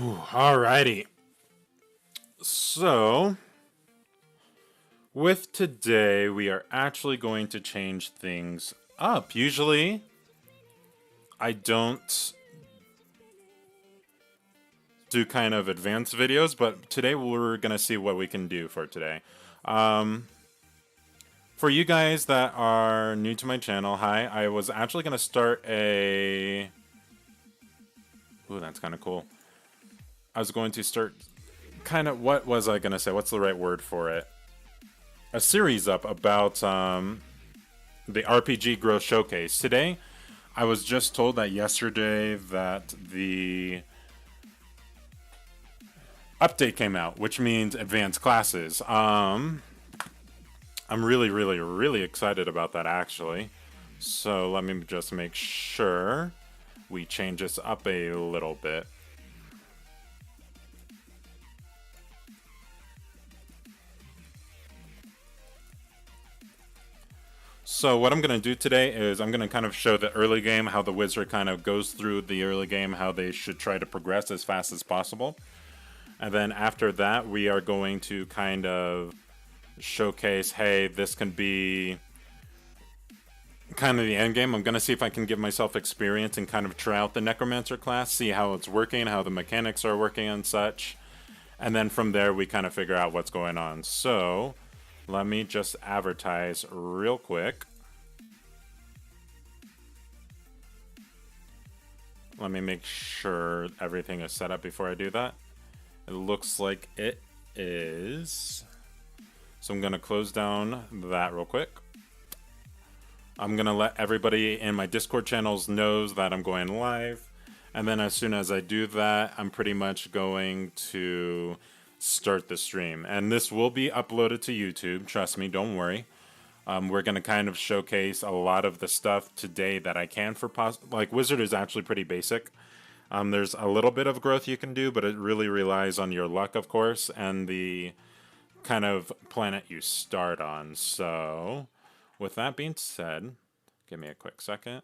Alrighty. So, with today, we are actually going to change things up. Usually, I don't do kind of advanced videos, but today we're going to see what we can do for today. For you guys that are new to my channel, hi, I was actually going to start a... Ooh, that's kind of cool. I was going to start kind of... What was I going to say? What's the right word for it? A series up about the RPG Growth Showcase. Today, I was just told that yesterday that the update came out, which means advanced classes. I'm really excited about that, actually. So let me just make sure we change this up a little bit. So what I'm going to do today is I'm going to kind of show the early game, how the wizard kind of goes through the early game, how they should try to progress as fast as possible. And then after that, we are going to kind of showcase, hey, this can be kind of the end game. I'm going to see if I can give myself experience and kind of try out the Necromancer class, see how it's working, how the mechanics are working and such. And then from there, we kind of figure out what's going on. So let me just advertise real quick. Let me make sure everything is set up before I do that. It looks like it is. So I'm going to close down that real quick. I'm going to let everybody in my Discord channels knows that I'm going live. And then as soon as I do that, I'm pretty much going to start the stream. And this will be uploaded to YouTube. Trust me, don't worry. We're going to kind of showcase a lot of the stuff today that I can for like Wizard is actually pretty basic. There's a little bit of growth you can do, but it really relies on your luck, of course, and the kind of planet you start on. So, with that being said, give me a quick second.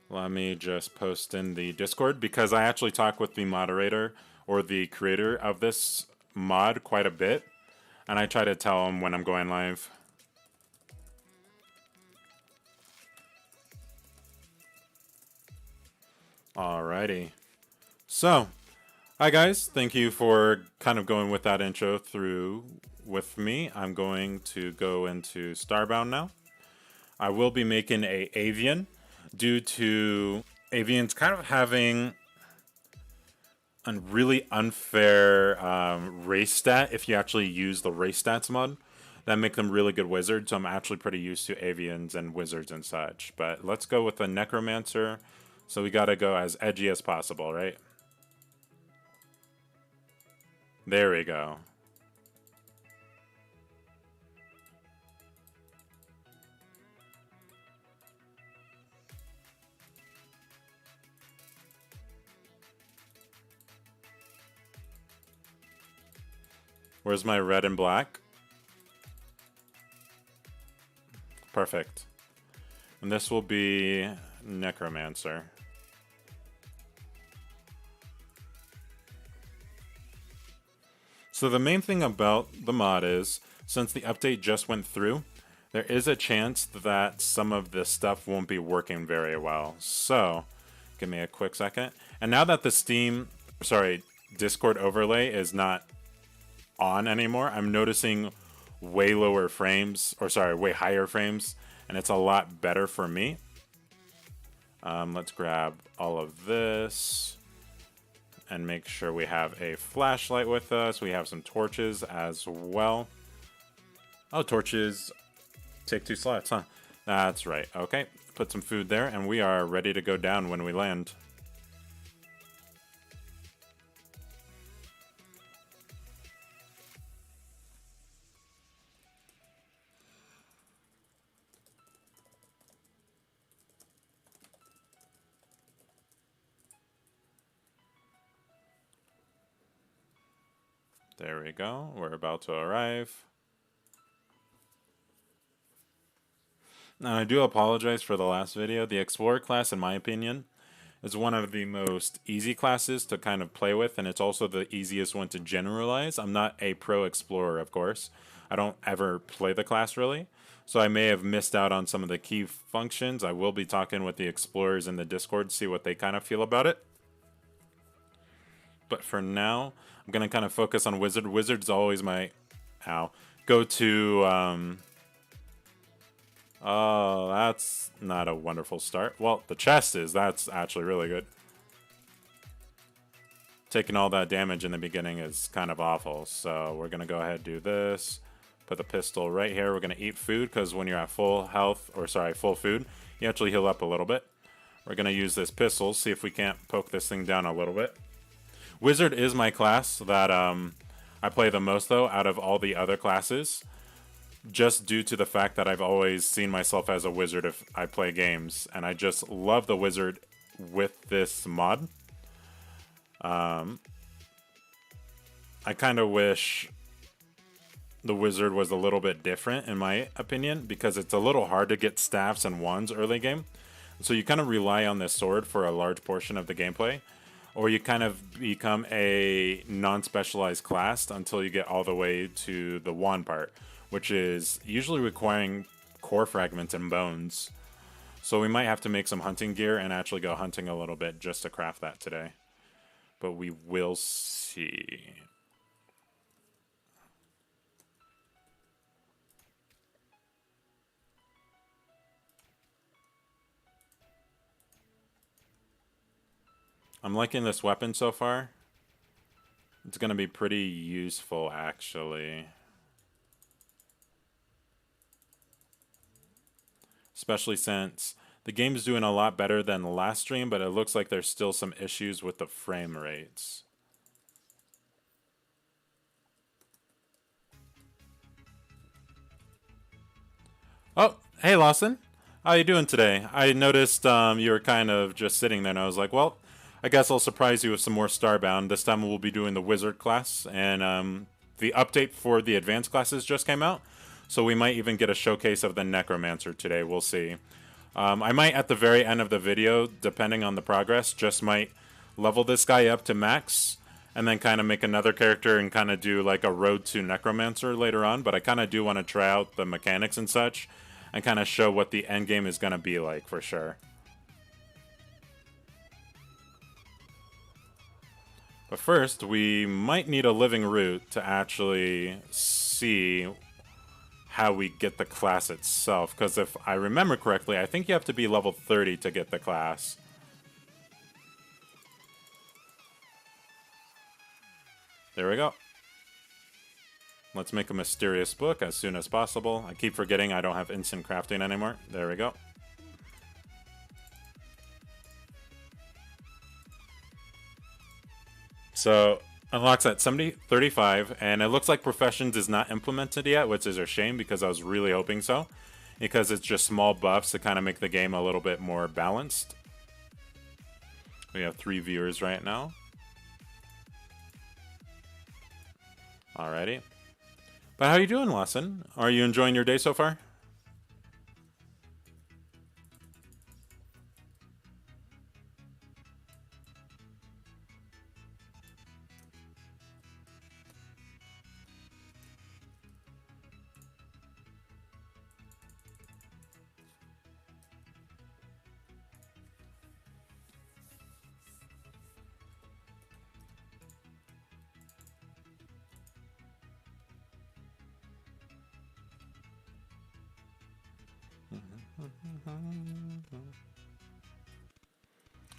Let me just post in the Discord, because I actually talk with the moderator or the creator of this mod quite a bit, and I try to tell him when I'm going live. Alrighty. So, hi guys, thank you for kind of going with that intro through with me. I'm going to go into Starbound now. I will be making a avian due to avians kind of having a really unfair race stat if you actually use the race stats mod. That make them really good wizards, so I'm actually pretty used to avians and wizards and such. But let's go with the Necromancer. So we gotta go as edgy as possible, right? There we go. Where's my red and black? Perfect. And this will be Necromancer. So the main thing about the mod is, since the update just went through, there is a chance that some of this stuff won't be working very well. So, give me a quick second. And now that the Discord overlay is not on anymore, I'm noticing way lower frames, way higher frames, and it's a lot better for me. Let's grab all of this and make sure we have a flashlight with us. We have some torches as well. Oh, torches take 2 slots, huh? That's right. Okay, put some food there, and we are ready to go down when we land. There we go. We're about to arrive. Now, I do apologize for the last video. The Explorer class, in my opinion, is one of the most easy classes to kind of play with, and it's also the easiest one to generalize. I'm not a pro Explorer, of course. I don't ever play the class, really. So I may have missed out on some of the key functions. I will be talking with the Explorers in the Discord, see what they kind of feel about it. But for now, I'm going to kind of focus on Wizard. Wizard's always my go-to. Oh, that's not a wonderful start. Well, the chest is. That's actually really good. Taking all that damage in the beginning is kind of awful. So we're going to go ahead and do this. Put the pistol right here. We're going to eat food because when you're at full health, or sorry, full food, you actually heal up a little bit. We're going to use this pistol, see if we can't poke this thing down a little bit. Wizard is my class that I play the most, though, out of all the other classes. Just due to the fact that I've always seen myself as a wizard if I play games. And I just love the wizard with this mod. I kind of wish the wizard was a little bit different, in my opinion, because it's a little hard to get staffs and wands early game. So you kind of rely on this sword for a large portion of the gameplay. Or you kind of become a non-specialized class until you get all the way to the wand part, which is usually requiring core fragments and bones. So we might have to make some hunting gear and actually go hunting a little bit just to craft that today. But we will see. I'm liking this weapon so far. It's going to be pretty useful, actually. Especially since the game is doing a lot better than the last stream, but it looks like there's still some issues with the frame rates. Oh, hey Lawson. How you doing today? I noticed you were kind of just sitting there, and I was like, well, I guess I'll surprise you with some more Starbound. This time we'll be doing the Wizard class, and the update for the advanced classes just came out, so we might even get a showcase of the Necromancer today. We'll see. I might, at the very end of the video, depending on the progress, just might level this guy up to max, and then kind of make another character and kind of do like a road to Necromancer later on, but I kind of do want to try out the mechanics and such, and kind of show what the end game is going to be like for sure. But first, we might need a living root to actually see how we get the class itself. Because if I remember correctly, I think you have to be level 30 to get the class. There we go. Let's make a mysterious book as soon as possible. I keep forgetting I don't have instant crafting anymore. There we go. So, unlocks at 35, and it looks like Professions is not implemented yet, which is a shame because I was really hoping so. Because it's just small buffs to kind of make the game a little bit more balanced. We have 3 viewers right now. Alrighty. But how are you doing, Lawson? Are you enjoying your day so far?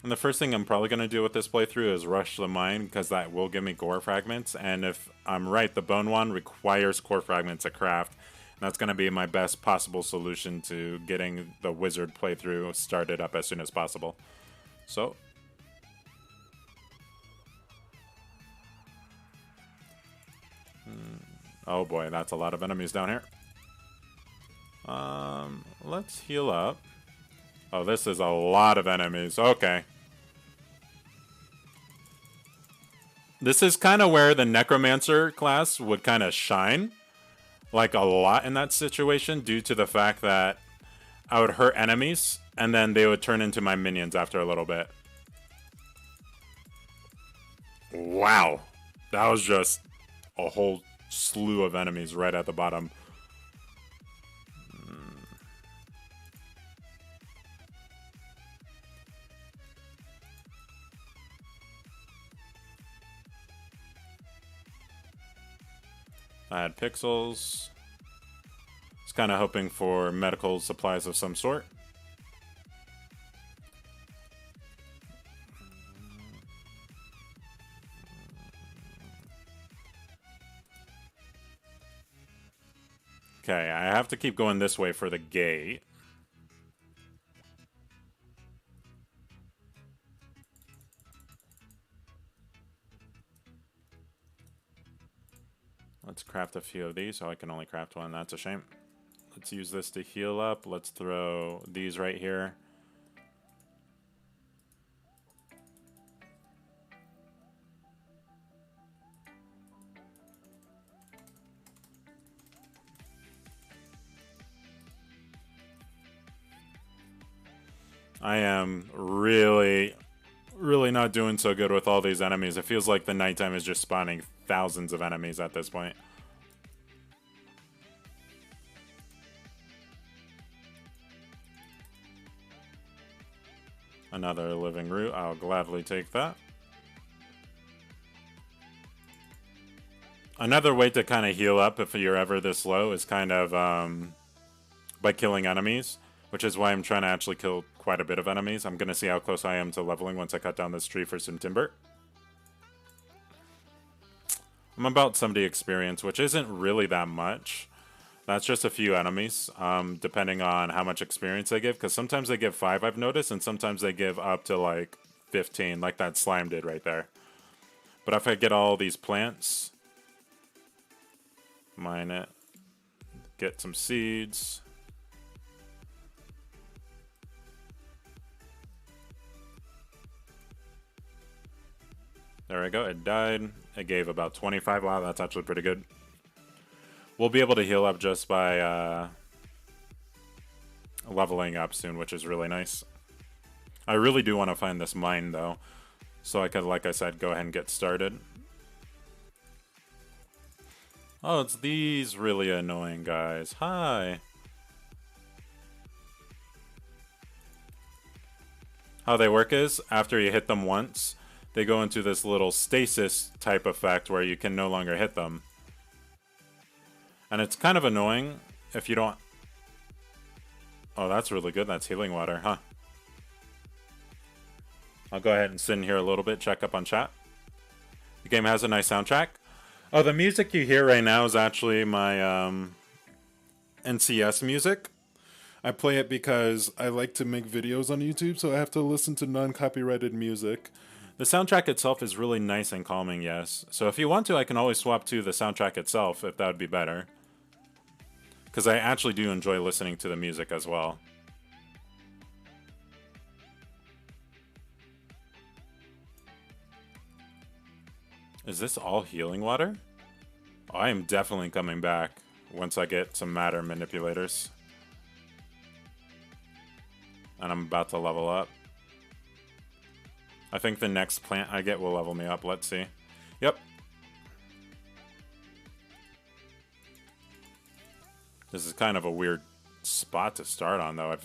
And the first thing I'm probably going to do with this playthrough is rush the mine, because that will give me core fragments. And if I'm right, the bone wand requires core fragments to craft. And that's going to be my best possible solution to getting the wizard playthrough started up as soon as possible. So. Oh boy, that's a lot of enemies down here. Let's heal up. Oh, this is a lot of enemies. Okay. This is kind of where the Necromancer class would kind of shine, like a lot in that situation, due to the fact that I would hurt enemies, and then they would turn into my minions after a little bit. Wow. That was just a whole slew of enemies right at the bottom. I had pixels. Was kind of hoping for medical supplies of some sort. Okay, I have to keep going this way for the gate. Let's craft a few of these. Oh, I can only craft one. That's a shame. Let's use this to heal up. Let's throw these right here. I am really not doing so good with all these enemies. It feels like the nighttime is just spawning thousands of enemies at this point. Another living root. I'll gladly take that. Another way to kind of heal up if you're ever this low is kind of by killing enemies, which is why I'm trying to actually kill quite a bit of enemies. I'm going to see how close I am to leveling once I cut down this tree for some timber. I'm about 70 experience, which isn't really that much. That's just a few enemies, depending on how much experience they give, because sometimes they give 5, I've noticed, and sometimes they give up to like 15, like that slime did right there. But if I get all these plants, mine it, get some seeds. There we go, it died. It gave about 25. Wow, that's actually pretty good. We'll be able to heal up just by leveling up soon, which is really nice. I really do want to find this mine, though, so I could, like I said, go ahead and get started. Oh, it's these really annoying guys. Hi. How they work is, after you hit them once, they go into this little stasis type effect where you can no longer hit them. And it's kind of annoying if you don't... Oh, that's really good. That's healing water, huh? I'll go ahead and sit in here a little bit, check up on chat. The game has a nice soundtrack. Oh, the music you hear right now is actually my NCS music. I play it because I like to make videos on YouTube, so I have to listen to non-copyrighted music. The soundtrack itself is really nice and calming, yes. So if you want to, I can always swap to the soundtrack itself, if that would be better. Because I actually do enjoy listening to the music as well. Is this all healing water? Oh, I am definitely coming back once I get some matter manipulators. And I'm about to level up. I think the next plant I get will level me up. Let's see. Yep. This is kind of a weird spot to start on, though. I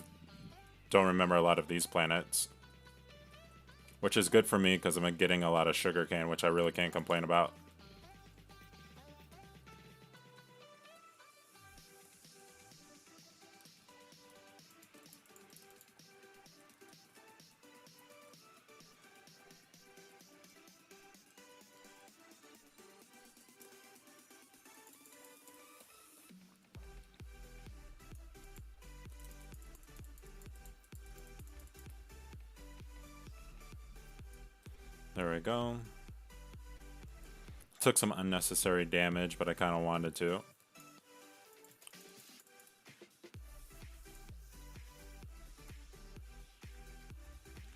don't remember a lot of these planets. Which is good for me, because I'm getting a lot of sugarcane, which I really can't complain about. There we go. Took some unnecessary damage, but I kind of wanted to.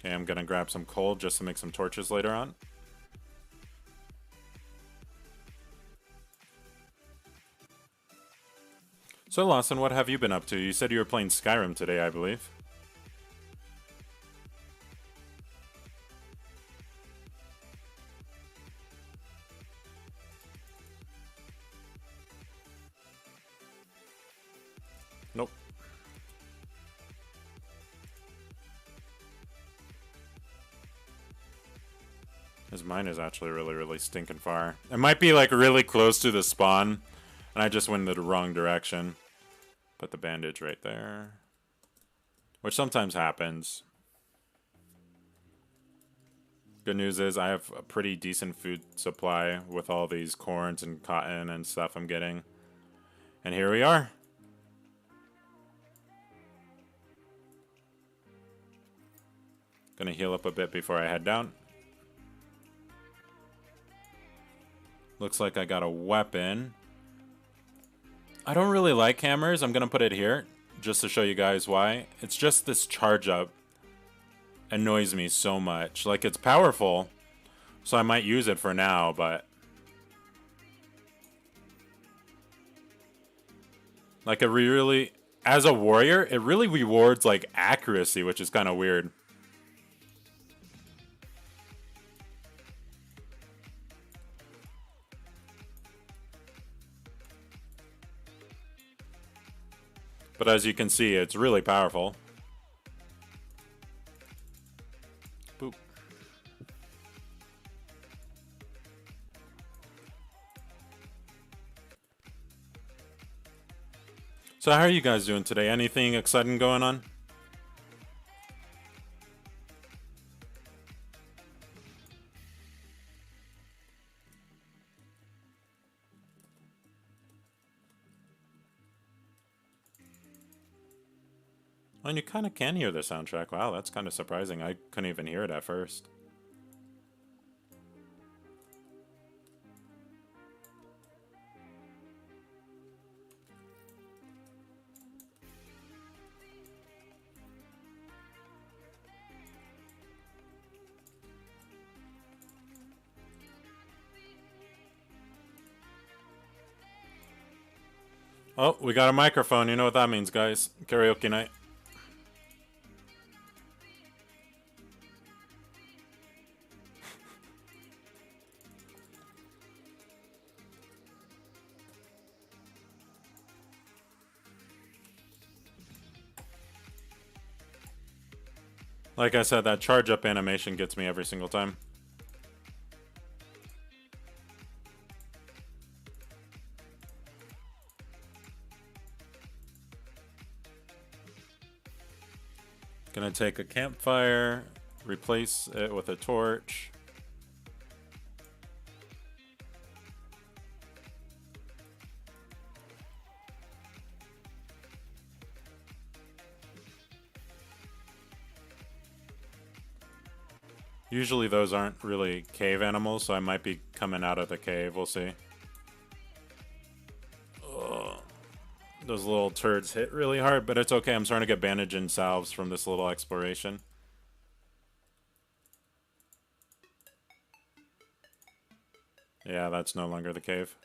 Okay, I'm gonna grab some coal just to make some torches later on. So Lawson, what have you been up to? You said you were playing Skyrim today, I believe. Nope. His mine is actually really stinking far. It might be like really close to the spawn, and I just went in the wrong direction. Put the bandage right there. Which sometimes happens. Good news is I have a pretty decent food supply with all these corns and cotton and stuff I'm getting. And here we are. Gonna heal up a bit before I head down. Looks like I got a weapon. I don't really like hammers. I'm gonna put it here just to show you guys why. It's just this charge up annoys me so much. Like, it's powerful, so I might use it for now, but like, it really, as a warrior, it really rewards like accuracy, which is kind of weird. But as you can see, it's really powerful. Boop. So how are you guys doing today? Anything exciting going on? And you kind of can hear the soundtrack. Wow, that's kind of surprising. I couldn't even hear it at first. Oh, we got a microphone. You know what that means, guys. Karaoke night. Like I said, that charge up animation gets me every single time. Gonna take a campfire, replace it with a torch. Usually those aren't really cave animals, so I might be coming out of the cave. We'll see. Ugh. Those little turds hit really hard, but it's okay. I'm starting to get bandage and salves from this little exploration. Yeah, that's no longer the cave.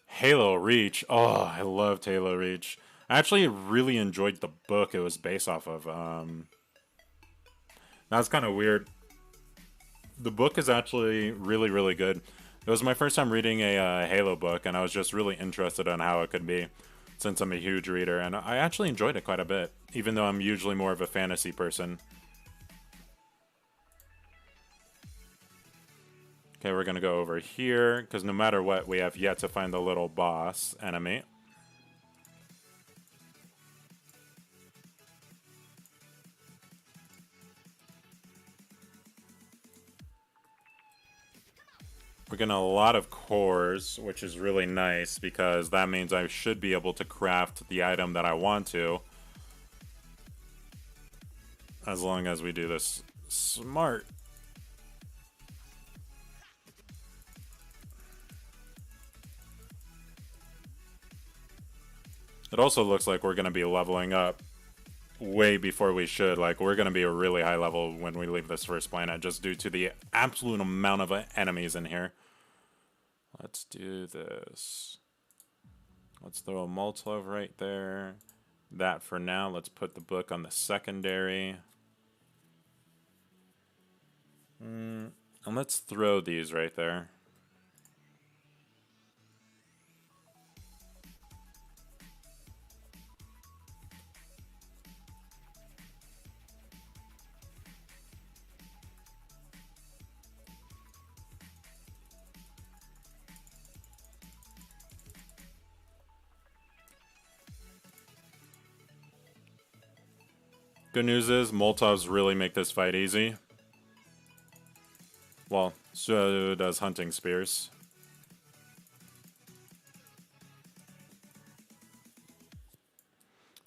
Halo Reach. Oh, I loved Halo Reach. I actually really enjoyed the book it was based off of. That's kind of weird. The book is actually really good. It was my first time reading a Halo book, and I was just really interested in how it could be, since I'm a huge reader, and I actually enjoyed it quite a bit, even though I'm usually more of a fantasy person. Okay, we're gonna go over here, because no matter what, we have yet to find the little boss enemy. We're getting a lot of cores, which is really nice, because that means I should be able to craft the item that I want to. As long as we do this smart. It also looks like we're going to be leveling up way before we should. Like, we're going to be a really high level when we leave this first planet, just due to the absolute amount of enemies in here. Let's do this. Let's throw a Molotov right there. That for now. Let's put the book on the secondary. And let's throw these right there. Good news is Molotovs really make this fight easy. Well, so does hunting spears.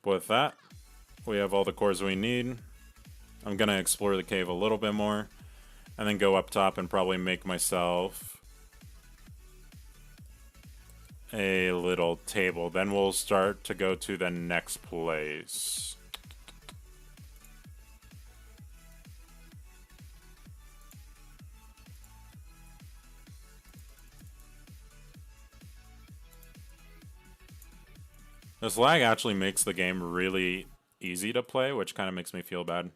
But with that, we have all the cores we need. I'm gonna explore the cave a little bit more, and then go up top and probably make myself a little table. Then we'll start to go to the next place. This lag actually makes the game really easy to play, which kind of makes me feel bad.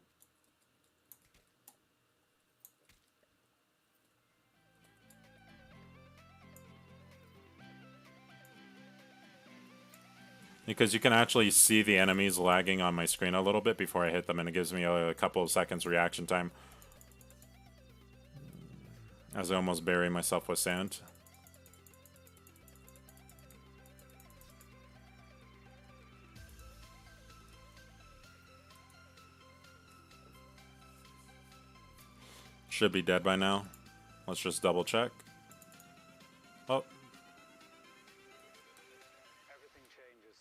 Because you can actually see the enemies lagging on my screen a little bit before I hit them, and it gives me a couple of seconds reaction time. As I almost bury myself with sand. Should be dead by now. Let's just double check. Oh. Everything changes.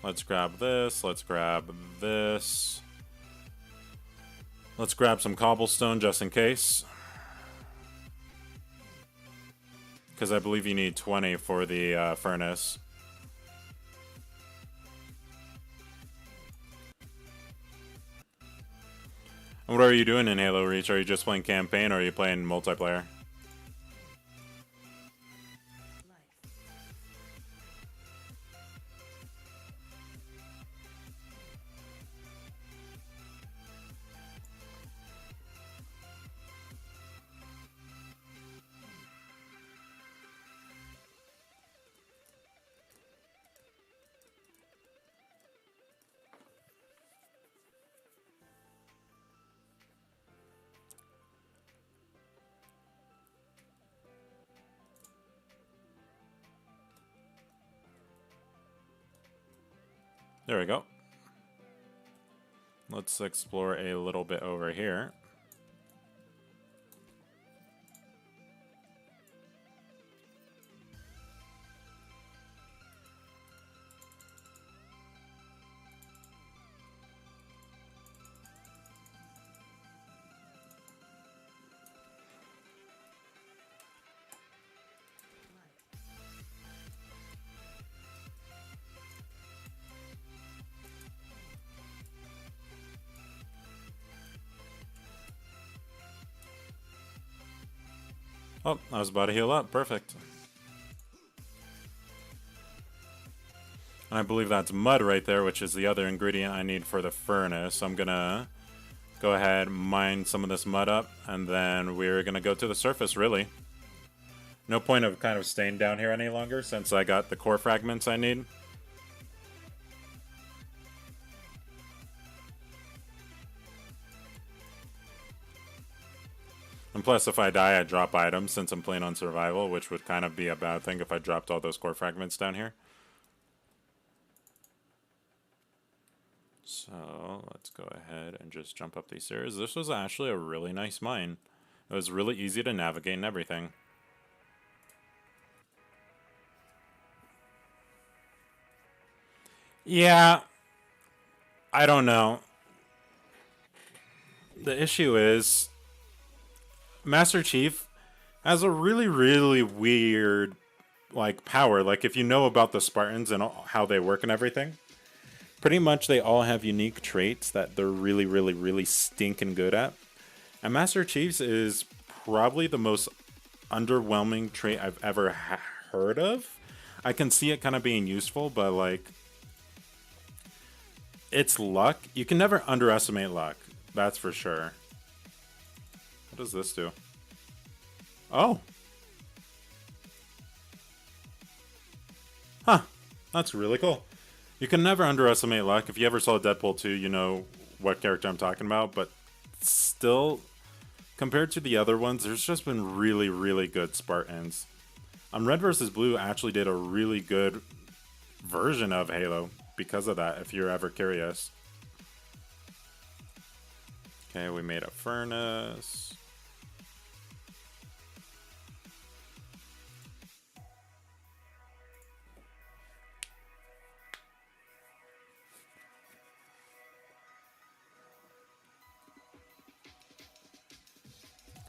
Let's grab this. Let's grab this. Let's grab some cobblestone just in case. Because I believe you need 20 for the furnace. What are you doing in Halo Reach? Are you just playing campaign or are you playing multiplayer? There we go. Let's explore a little bit over here. Oh, I was about to heal up. Perfect. And I believe that's mud right there, which is the other ingredient I need for the furnace. So I'm gonna go ahead, mine some of this mud up, and then we're gonna go to the surface, really. No point of kind of staying down here any longer since I got the core fragments I need. And plus, if I die, I drop items since I'm playing on survival, which would kind of be a bad thing if I dropped all those core fragments down here. So, let's go ahead and just jump up these stairs. This was actually a really nice mine. It was really easy to navigate and everything. Yeah, I don't know. The issue is Master Chief has a really, really weird, like, power. Like, if you know about the Spartans and how they work and everything, pretty much they all have unique traits that they're really, really, really stinking good at. And Master Chief's is probably the most underwhelming trait I've ever heard of. I can see it kind of being useful, but like, it's luck. You can never underestimate luck. That's for sure. What does this do? Oh. Huh. That's really cool. You can never underestimate luck. If you ever saw Deadpool 2, you know what character I'm talking about, but still, compared to the other ones, there's just been really, really good Spartans. Red vs. Blue actually did a really good version of Halo because of that, if you're ever curious. Okay, we made a furnace.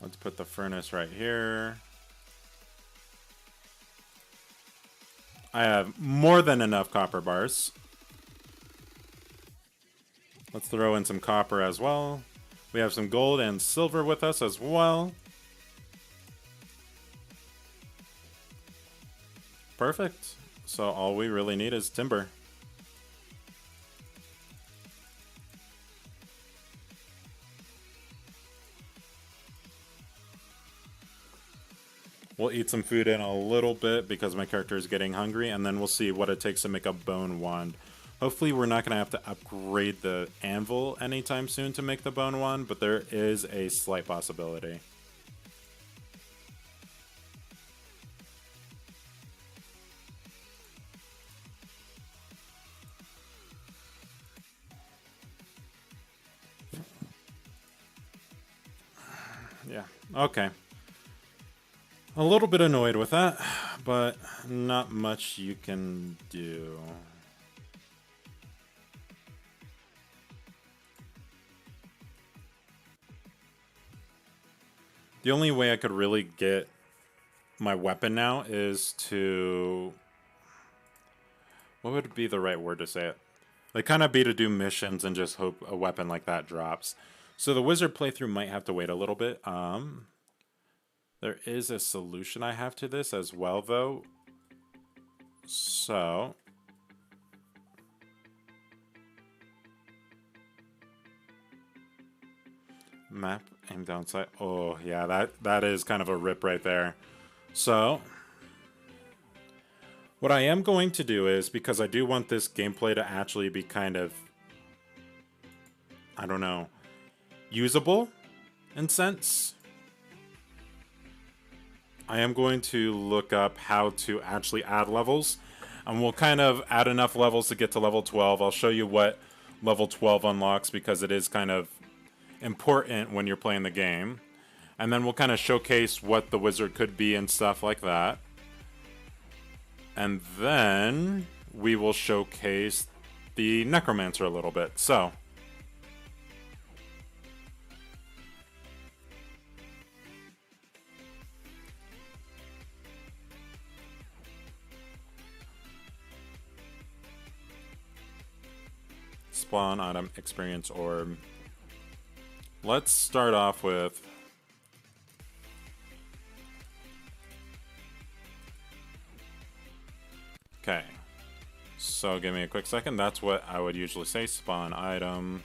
Let's put the furnace right here. I have more than enough copper bars. Let's throw in some copper as well. We have some gold and silver with us as well. Perfect. So all we really need is timber. We'll eat some food in a little bit because my character is getting hungry, and then we'll see what it takes to make a bone wand. Hopefully we're not going to have to upgrade the anvil anytime soon to make the bone wand, but there is a slight possibility. Yeah, okay. A little bit annoyed with that, but not much you can do. The only way I could really get my weapon now is to... What would be the right word to say it? Like, kind of be to do missions and just hope a weapon like that drops. So the wizard playthrough might have to wait a little bit. There is a solution I have to this as well, though. So... Map, aim down sight. Oh, yeah, that is kind of a rip right there. So... What I am going to do is, because I do want this gameplay to actually be kind of... I don't know... usable, in sense. I am going to look up how to actually add levels, and we'll kind of add enough levels to get to level 12. I'll show you what level 12 unlocks because it is kind of important when you're playing the game. And then we'll kind of showcase what the wizard could be and stuff like that. And then we will showcase the necromancer a little bit. So... Spawn item, experience orb. Let's start off with... Okay. So give me a quick second. That's what I would usually say. Spawn item.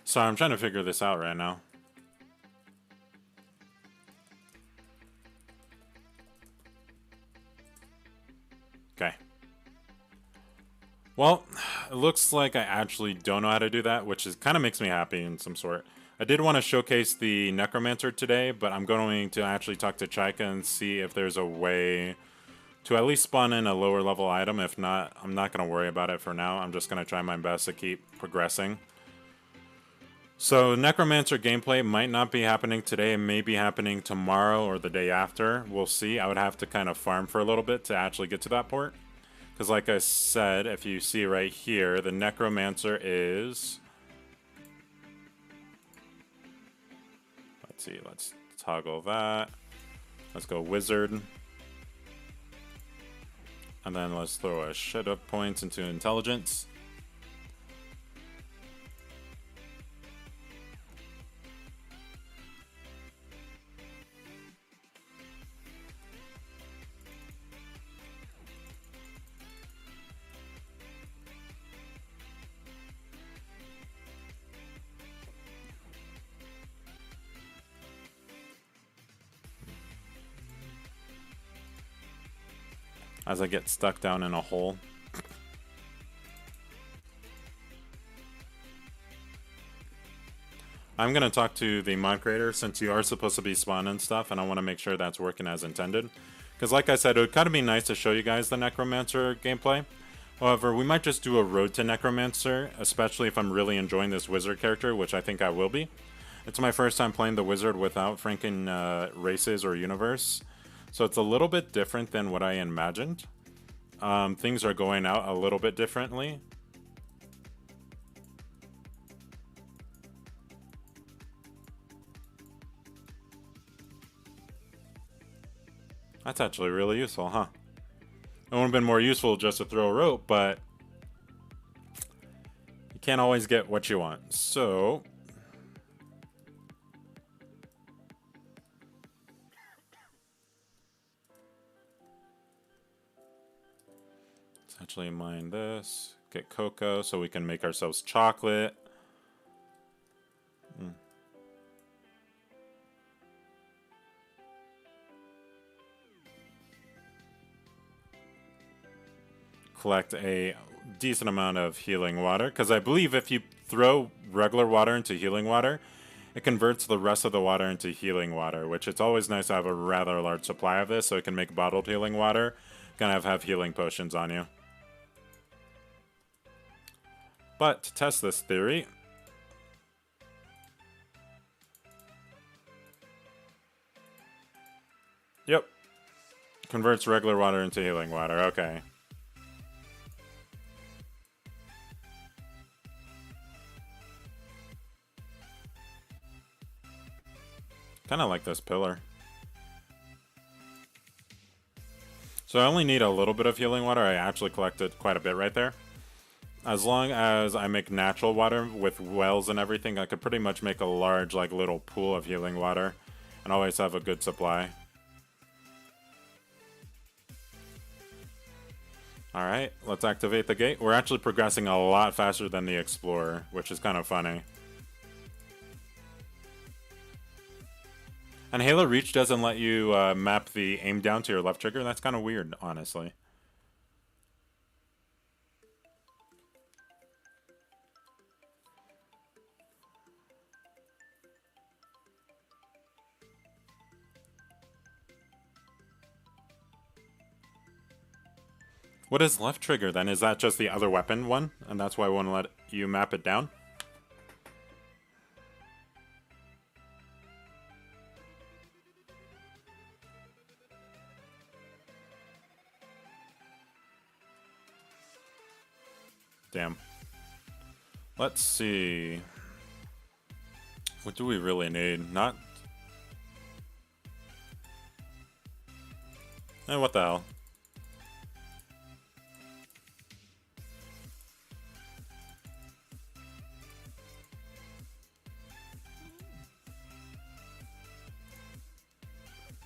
Sorry, I'm trying to figure this out right now. Okay. Well, it looks like I actually don't know how to do that, which is kind of makes me happy in some sort. I did want to showcase the Necromancer today, but I'm going to actually talk to Chaika and see if there's a way to at least spawn in a lower level item. If not, I'm not going to worry about it for now. I'm just going to try my best to keep progressing. So Necromancer gameplay might not be happening today. It may be happening tomorrow or the day after. We'll see. I would have to kind of farm for a little bit to actually get to that port. Because like I said, if you see right here, the Necromancer is... Let's see, let's toggle that. Let's go Wizard. And then let's throw a shit of points into Intelligence. As I get stuck down in a hole. I'm going to talk to the mod creator since you are supposed to be spawning stuff, and I want to make sure that's working as intended. Because like I said, it would kind of be nice to show you guys the Necromancer gameplay. However, we might just do a road to Necromancer, especially if I'm really enjoying this Wizard character, which I think I will be. It's my first time playing the Wizard without Franken races or universe. So it's a little bit different than what I imagined. Things are going out a little bit differently. That's actually really useful, huh? It would have been more useful just to throw a rope, but you can't always get what you want. So let's actually mine this. Get cocoa so we can make ourselves chocolate. Collect a decent amount of healing water, because I believe if you throw regular water into healing water, it converts the rest of the water into healing water, which it's always nice to have a rather large supply of this so it can make bottled healing water. Kind of have healing potions on you. But to test this theory, yep, converts regular water into healing water. Okay. Kind of like this pillar. So I only need a little bit of healing water. I actually collected quite a bit right there. As long as I make natural water with wells and everything, I could pretty much make a large, like, little pool of healing water and always have a good supply. Alright, let's activate the gate. We're actually progressing a lot faster than the Explorer, which is kind of funny. And Halo Reach doesn't let you map the aim down to your left trigger. That's kind of weird, honestly. What is left trigger then? Is that just the other weapon one? And that's why I won't let you map it down? Damn. Let's see. What do we really need? Not... what the hell?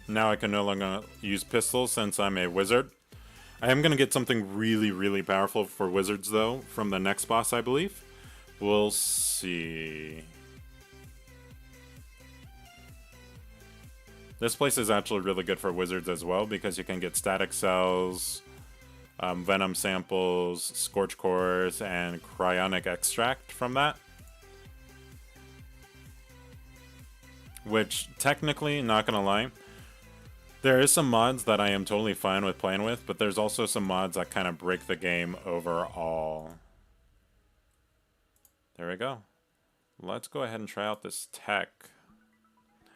Now I can no longer use pistols since I'm a wizard. I am going to get something really, really powerful for wizards, though, from the next boss, I believe. We'll see. This place is actually really good for wizards as well, because you can get static cells, venom samples, scorch cores, and cryonic extract from that. Which, technically, not going to lie, there is some mods that I am totally fine with playing with, but there's also some mods that kind of break the game overall. There we go. Let's go ahead and try out this tech.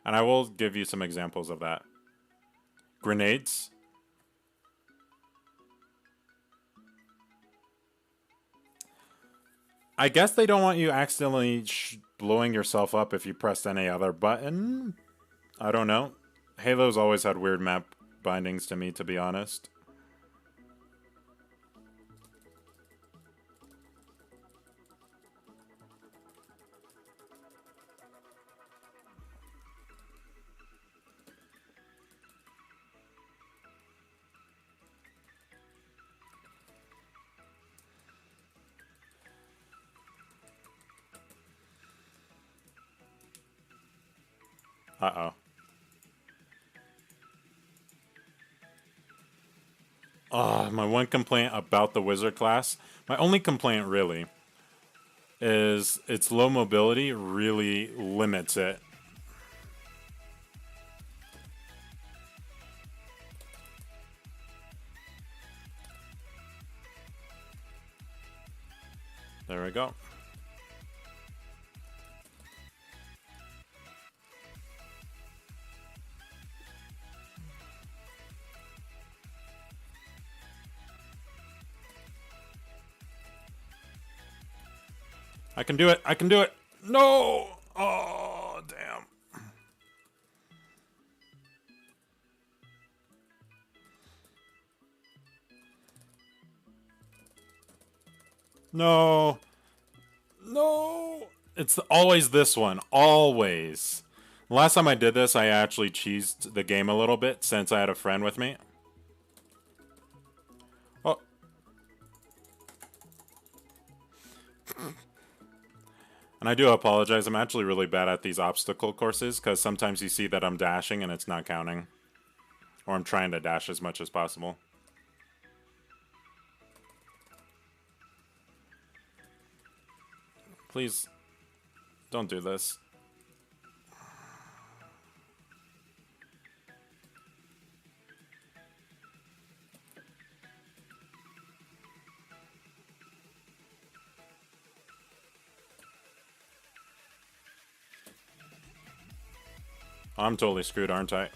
And I will give you some examples of that. Grenades. I guess they don't want you accidentally blowing yourself up if you pressed any other button. I don't know. Halo's always had weird map bindings to me, to be honest. Uh-oh. My one complaint about the wizard class, my only complaint really, is its low mobility really limits it. There we go. I can do it. I can do it. No! Oh, damn. No. No. It's always this one. Always. Last time I did this, I actually cheesed the game a little bit since I had a friend with me. Oh. And I do apologize. I'm actually really bad at these obstacle courses because sometimes you see that I'm dashing and it's not counting. Or I'm trying to dash as much as possible. Please, don't do this. I'm totally screwed, aren't I?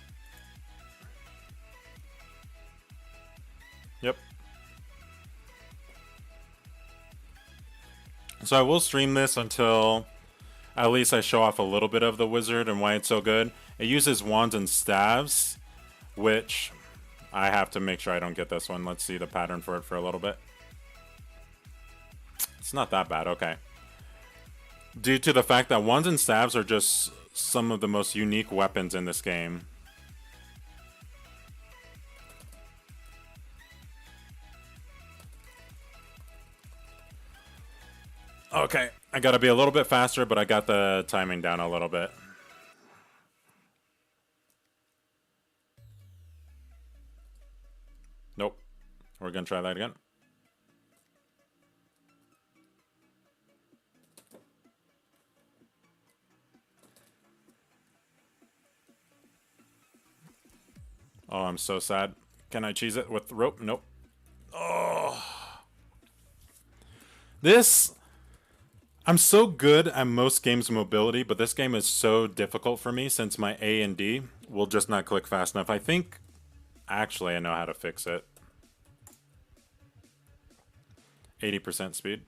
Yep. So I will stream this until at least I show off a little bit of the wizard and why it's so good. It uses wands and staves, which I have to make sure I don't get this one. Let's see the pattern for it for a little bit. It's not that bad, okay. Due to the fact that wands and staves are just some of the most unique weapons in this game. Okay, I gotta be a little bit faster, but I got the timing down a little bit. Nope. We're gonna try that again. Oh, I'm so sad. Can I cheese it with the rope? Nope. Oh. This... I'm so good at most games' mobility, but this game is so difficult for me since my A and D will just not click fast enough. I think... Actually, I know how to fix it. 80% speed.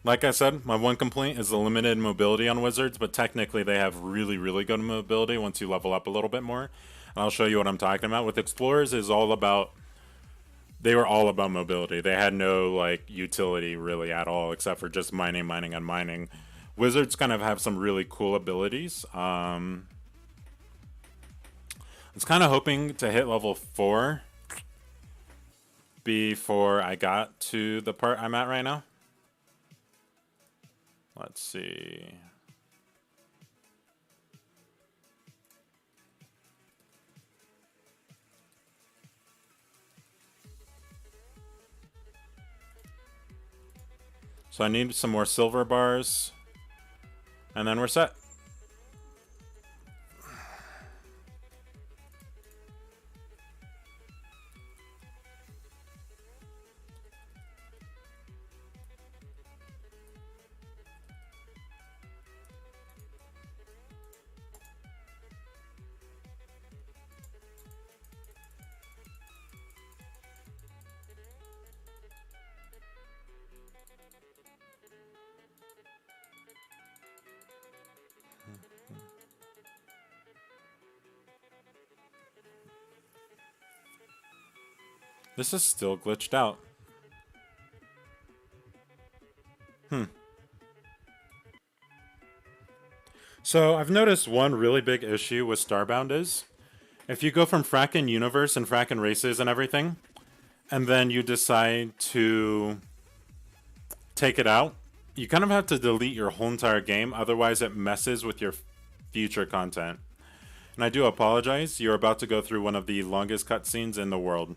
Like I said, my one complaint is the limited mobility on wizards, but technically they have really, really good mobility once you level up a little bit more. And I'll show you what I'm talking about. With explorers is all about... They were all about mobility. They had no, like, utility really at all, except for just mining, mining, and mining. Wizards kind of have some really cool abilities. I was kind of hoping to hit level 4 before I got to the part I'm at right now. Let's see. So I need some more silver bars. And then we're set. This is still glitched out. So I've noticed one really big issue with Starbound is if you go from fracking universe and fracking races and everything, and then you decide to take it out, you kind of have to delete your whole entire game, otherwise it messes with your future content. And I do apologize, you're about to go through one of the longest cutscenes in the world.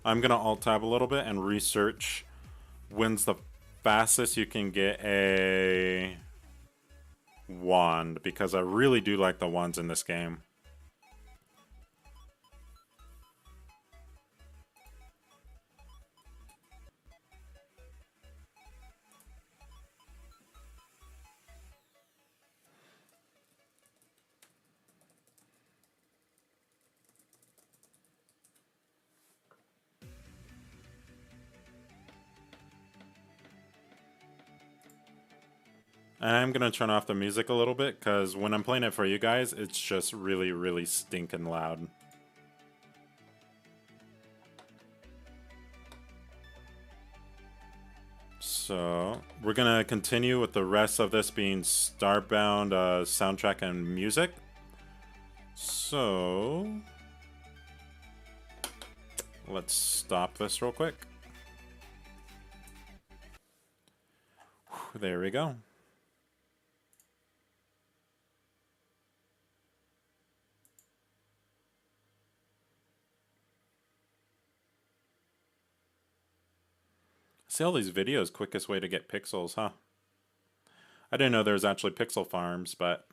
I'm going to alt-tab a little bit and research when's the fastest you can get a wand, because I really do like the wands in this game. And I'm going to turn off the music a little bit, because when I'm playing it for you guys, it's just really, really stinking loud. So, we're going to continue with the rest of this being Starbound soundtrack and music. So, let's stop this real quick. There we go. See all these videos, quickest way to get pixels, huh? I didn't know there was actually pixel farms, but...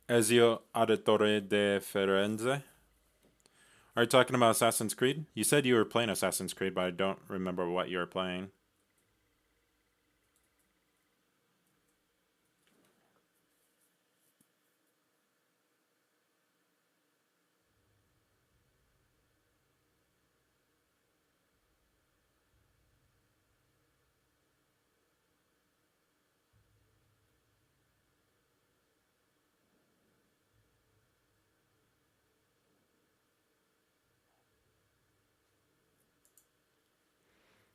Ezio Auditore de Firenze. Are you talking about Assassin's Creed? You said you were playing Assassin's Creed, but I don't remember what you were playing.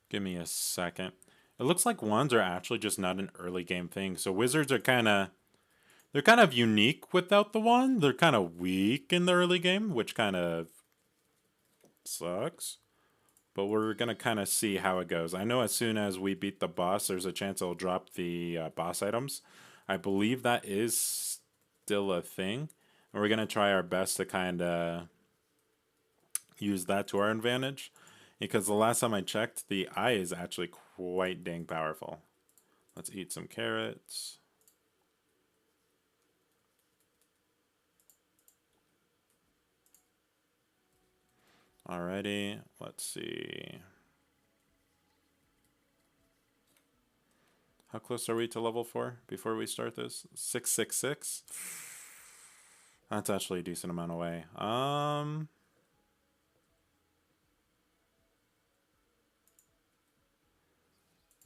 Give me a second. It looks like wands are actually just not an early game thing. So wizards are they're kind of unique without the wand. They're kind of weak in the early game, which kind of sucks. But we're going to kind of see how it goes. I know as soon as we beat the boss, there's a chance it'll drop the boss items. I believe that is still a thing. And we're going to try our best to kind of use that to our advantage. Because the last time I checked, the eye is actually quite dang powerful. Let's eat some carrots. Alrighty, let's see. How close are we to level 4 before we start this? 666? That's actually a decent amount away. I'm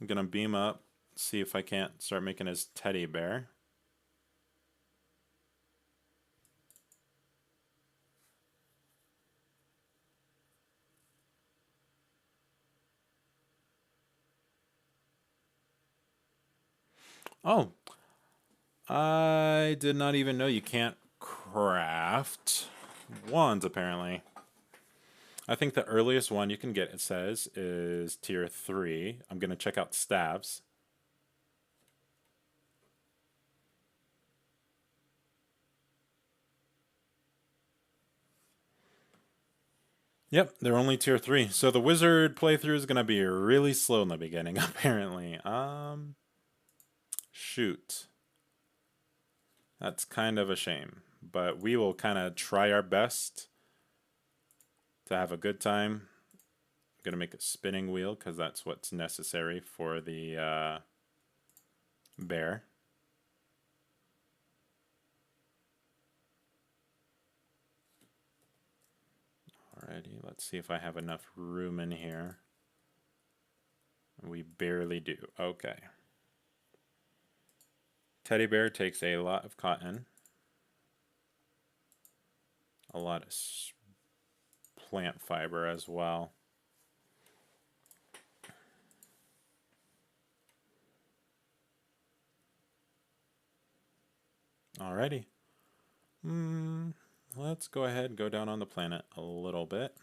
gonna beam up, see if I can't start making his teddy bear. Oh, I did not even know you can't craft wands, apparently. I think the earliest one you can get, it says, is tier 3. I'm going to check out staves. Yep, they're only tier 3. So the wizard playthrough is going to be really slow in the beginning, apparently. Shoot. That's kind of a shame. But we will kind of try our best to have a good time. I'm going to make a spinning wheel because that's what's necessary for the bear. Let's see if I have enough room in here. We barely do. Okay. Teddy bear takes a lot of cotton. A lot of plant fiber as well. Alrighty. Let's go ahead and go down on the planet a little bit.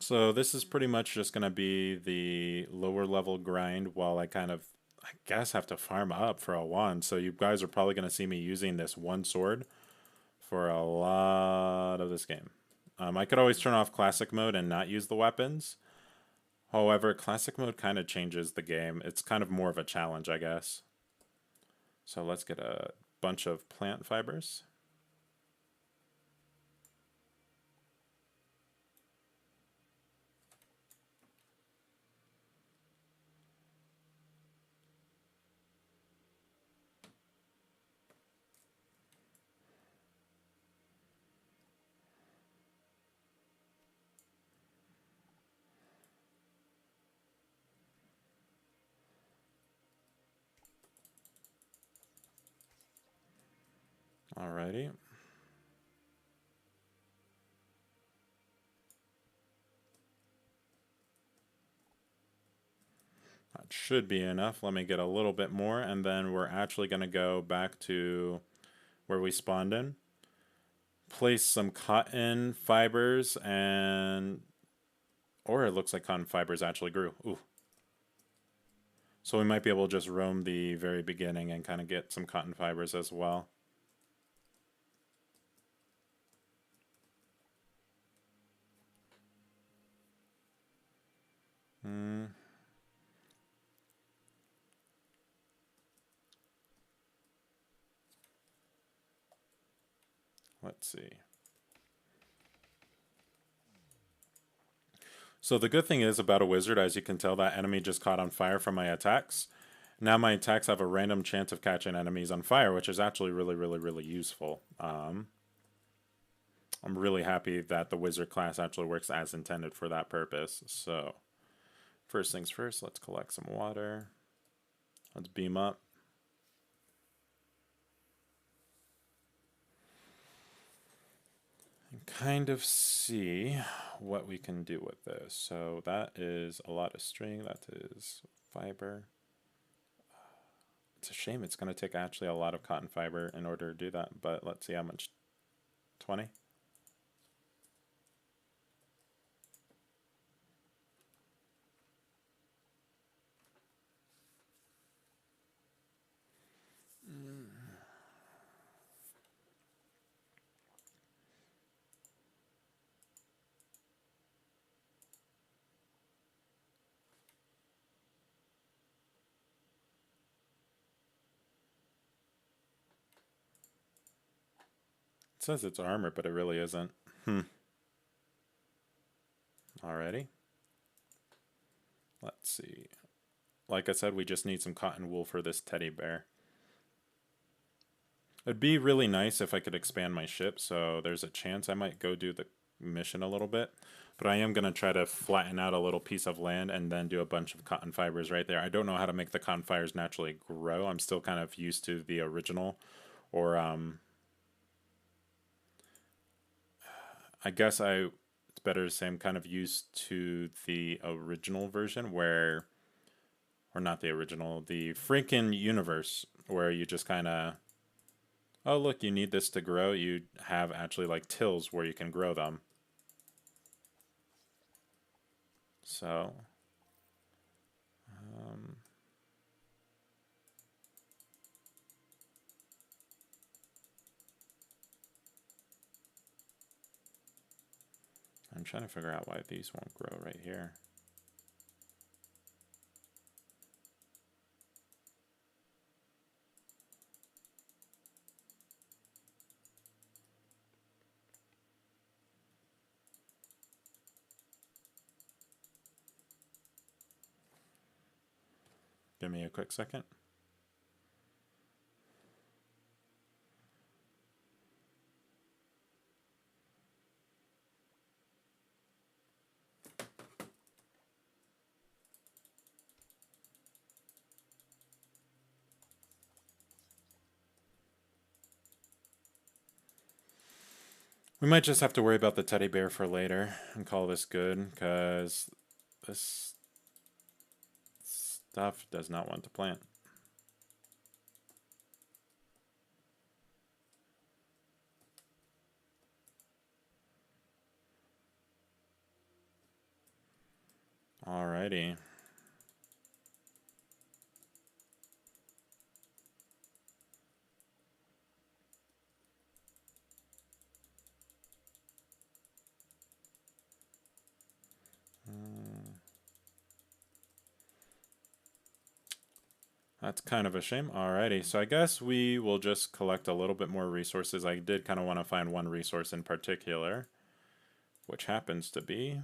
So this is pretty much just going to be the lower level grind while I guess, have to farm up for a wand. So you guys are probably going to see me using this one sword for a lot of this game. I could always turn off classic mode and not use the weapons. However, classic mode kind of changes the game. It's kind of more of a challenge, I guess. So let's get a bunch of plant fibers. Alrighty. That should be enough. Let me get a little bit more, and then we're actually going to go back to where we spawned in. Place some cotton fibers and... Or it looks like cotton fibers actually grew. Ooh. So we might be able to just roam the very beginning and kind of get some cotton fibers as well. Let's see. So the good thing is about a wizard, as you can tell, that enemy just caught on fire from my attacks. Now my attacks have a random chance of catching enemies on fire, which is actually really, really, really useful. I'm really happy that the wizard class actually works as intended for that purpose. So first things first, let's collect some water. Let's beam up. And kind of see what we can do with this. So that is a lot of string. That is fiber. It's a shame it's going to take actually a lot of cotton fiber in order to do that. But let's see how much. 20? It says it's armor, but it really isn't. Alrighty. Let's see. Like I said, we just need some cotton wool for this teddy bear. It'd be really nice if I could expand my ship, so there's a chance I might go do the mission a little bit. But I am going to try to flatten out a little piece of land and then do a bunch of cotton fibers right there. I don't know how to make the cotton fibers naturally grow. I'm still kind of used to the original, or I guess it's better to say I'm kind of used to the original version where, or not the original, the freaking universe where you just kind of, oh look, you need this to grow. You have actually like tills where you can grow them. So, I'm trying to figure out why these won't grow right here. Give me a quick second. We might just have to worry about the teddy bear for later and call this good, because this stuff does not want to plant. Alrighty. That's kind of a shame. Alrighty, so I guess we will just collect a little bit more resources. I did kind of want to find one resource in particular, which happens to be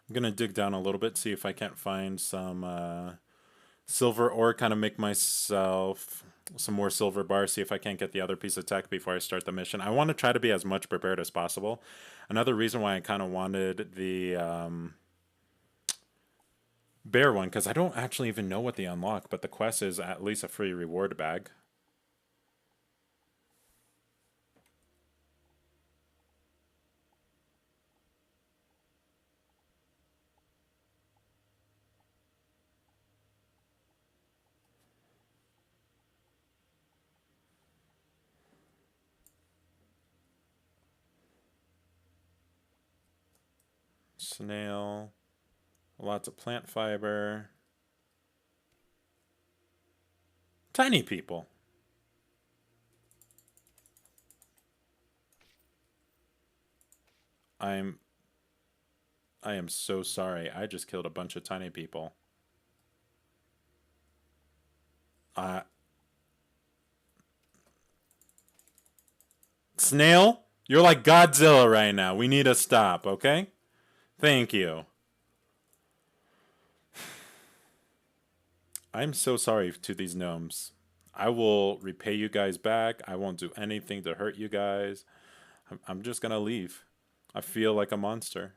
I'm gonna dig down a little bit, see if I can't find some silver ore, kind of make myself some more silver bars, see if I can't get the other piece of tech before I start the mission. I want to try to be as much prepared as possible. Another reason why I kind of wanted the bear one, because I don't actually even know what they unlock, but the quest is at least a free reward bag. Snail, lots of plant fiber. Tiny people. I'm I am so sorry. I just killed a bunch of tiny people. Uh Snail, you're like Godzilla right now. We need to stop, okay? Thank you. I'm so sorry to these gnomes. I will repay you guys back. I won't do anything to hurt you guys. I'm just gonna leave. I feel like a monster.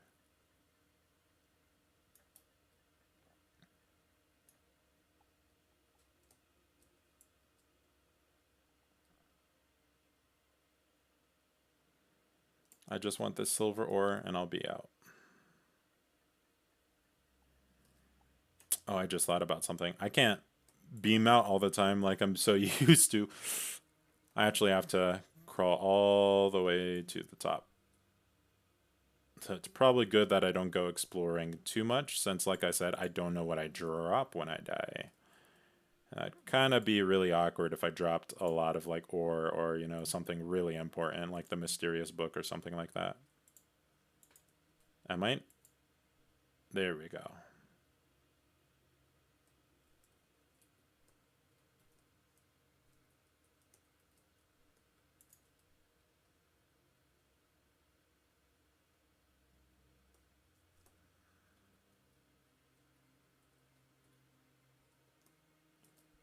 I just want this silver ore and I'll be out. Oh, I just thought about something. I can't beam out all the time like I'm so used to. I actually have to crawl all the way to the top. So it's probably good that I don't go exploring too much, since, like I said, I don't know what I drop when I die. And that'd kind of be really awkward if I dropped a lot of, like, ore or, you know, something really important, like the mysterious book or something like that. I might. There we go.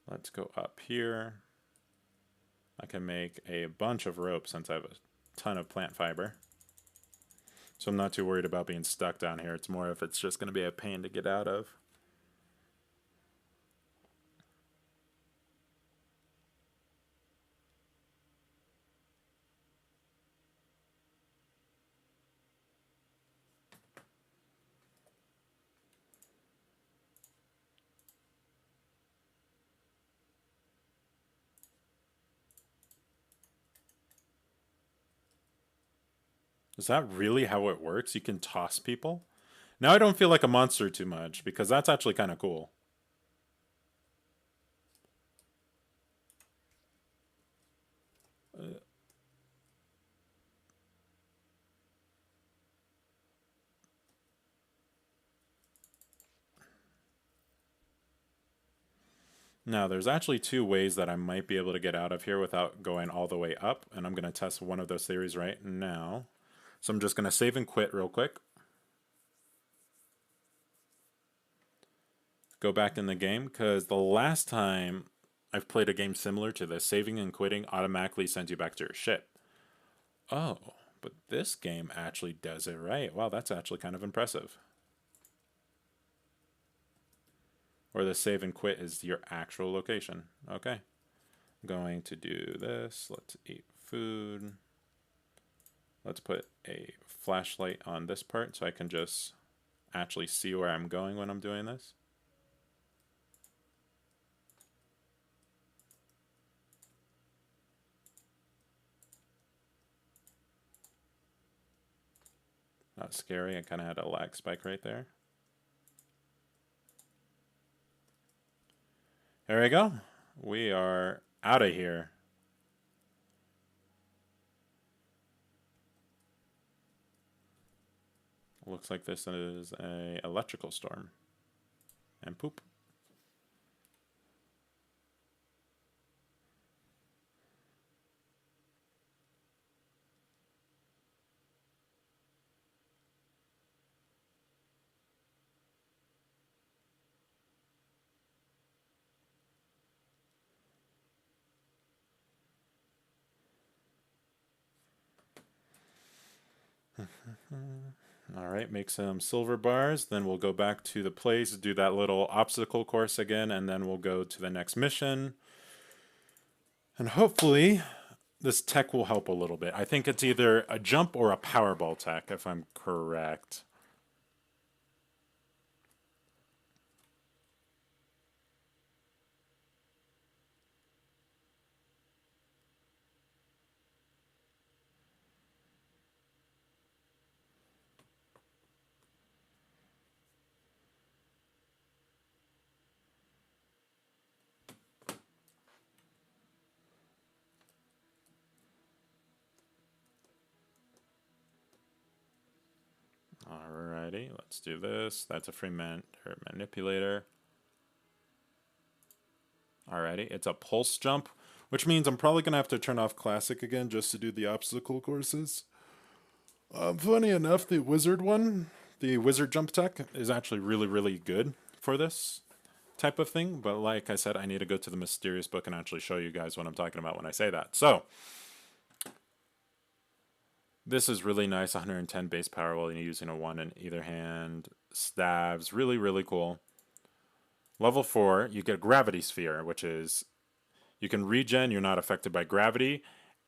Let's go up here. I can make a bunch of rope since I have a ton of plant fiber. So I'm not too worried about being stuck down here. It's more if it's just going to be a pain to get out of. Is that really how it works? You can toss people? Now I don't feel like a monster too much, because that's actually kind of cool. Now, there's actually two ways that I might be able to get out of here without going all the way up, and I'm going to test one of those theories right now. So I'm just going to save and quit real quick. Go back in the game, because the last time I've played a game similar to this, saving and quitting automatically sends you back to your ship. Oh, but this game actually does it right. Wow, that's actually kind of impressive. Or the save and quit is your actual location. Okay. Going to do this. Let's eat food. Let's put a flashlight on this part so I can just actually see where I'm going when I'm doing this. Not scary. I kind of had a lag spike right there. There we go. We are out of here. Looks like this is a electrical storm. And poop. Alright, make some silver bars, then we'll go back to the place, do that little obstacle course again, and then we'll go to the next mission. And hopefully, this tech will help a little bit. I think it's either a jump or a powerball tech, if I'm correct. Alrighty, let's do this. That's a free manipulator. Alrighty, it's a pulse jump, which means I'm probably going to have to turn off classic again just to do the obstacle courses. Funny enough, the wizard one, the wizard jump tech, is actually really, really good for this type of thing. But like I said, I need to go to the mysterious book and actually show you guys what I'm talking about when I say that. So, this is really nice, 110 base power while you're using a 1 in either hand. Stabs, really, really cool. Level 4, you get Gravity Sphere, which is you can regen, you're not affected by gravity,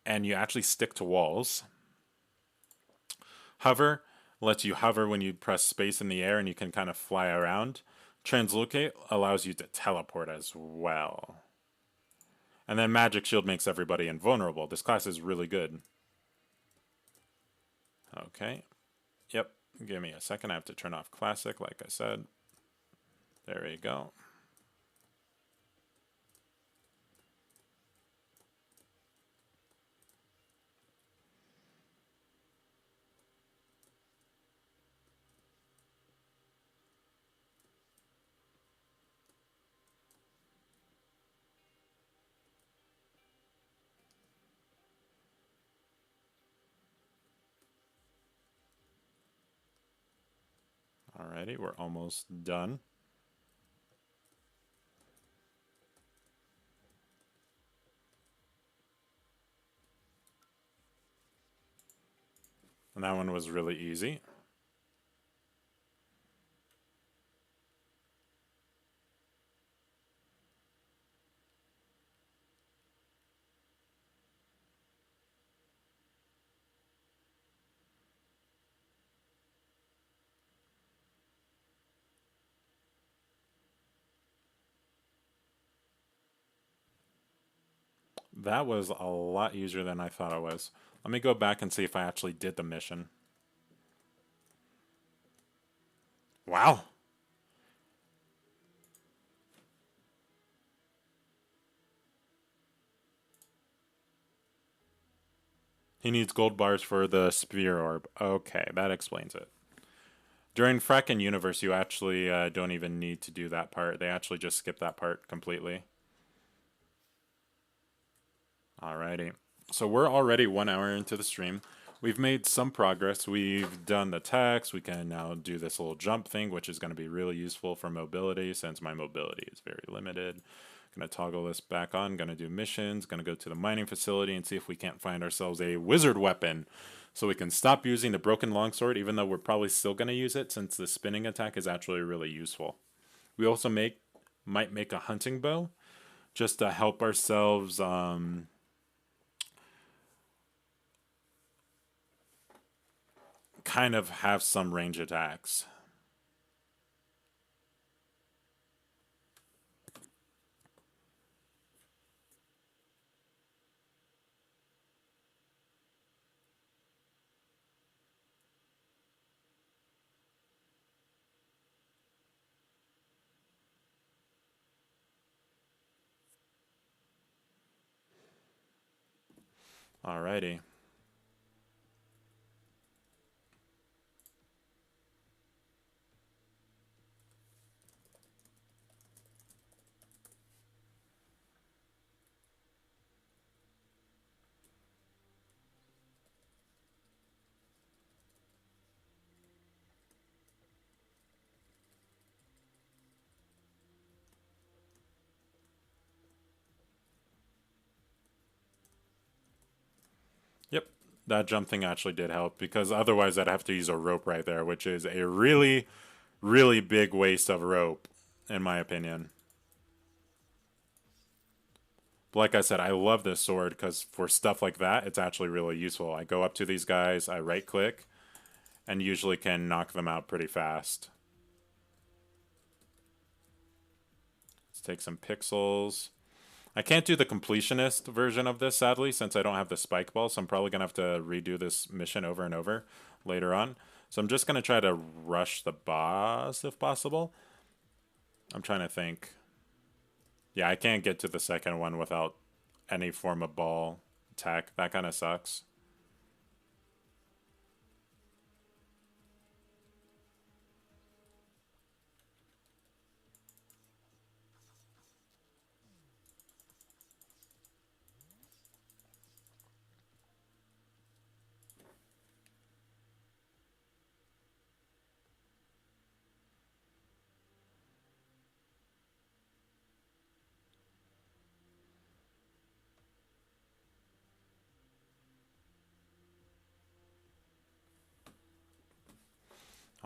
and you actually stick to walls. Hover lets you hover when you press space in the air and you can kind of fly around. Translocate allows you to teleport as well. And then Magic Shield makes everybody invulnerable. This class is really good. Okay. Yep. Give me a second. I have to turn off Classic, like I said. There you go. Alrighty, we're almost done. And that one was really easy. That was a lot easier than I thought it was. Let me go back and see if I actually did the mission. Wow. He needs gold bars for the sphere orb. Okay, that explains it. During Frecken Universe, you actually don't even need to do that part. They actually just skip that part completely. Alrighty. So we're already 1 hour into the stream. We've made some progress. We've done the text. We can now do this little jump thing, which is going to be really useful for mobility since my mobility is very limited. Going to toggle this back on. Going to do missions. Going to go to the mining facility and see if we can't find ourselves a wizard weapon so we can stop using the broken longsword, even though we're probably still going to use it since the spinning attack is actually really useful. We also might make a hunting bow just to help ourselves kind of have some range attacks. Alrighty. Yep, that jump thing actually did help because otherwise I'd have to use a rope right there, which is a really, really big waste of rope, in my opinion. But like I said, I love this sword because for stuff like that, it's actually really useful. I go up to these guys, I right click, and usually can knock them out pretty fast. Let's take some pixels. I can't do the completionist version of this, sadly, since I don't have the spike ball, so I'm probably going to have to redo this mission over and over later on. So I'm just going to try to rush the boss if possible. I'm trying to think. Yeah, I can't get to the second one without any form of ball attack. That kind of sucks.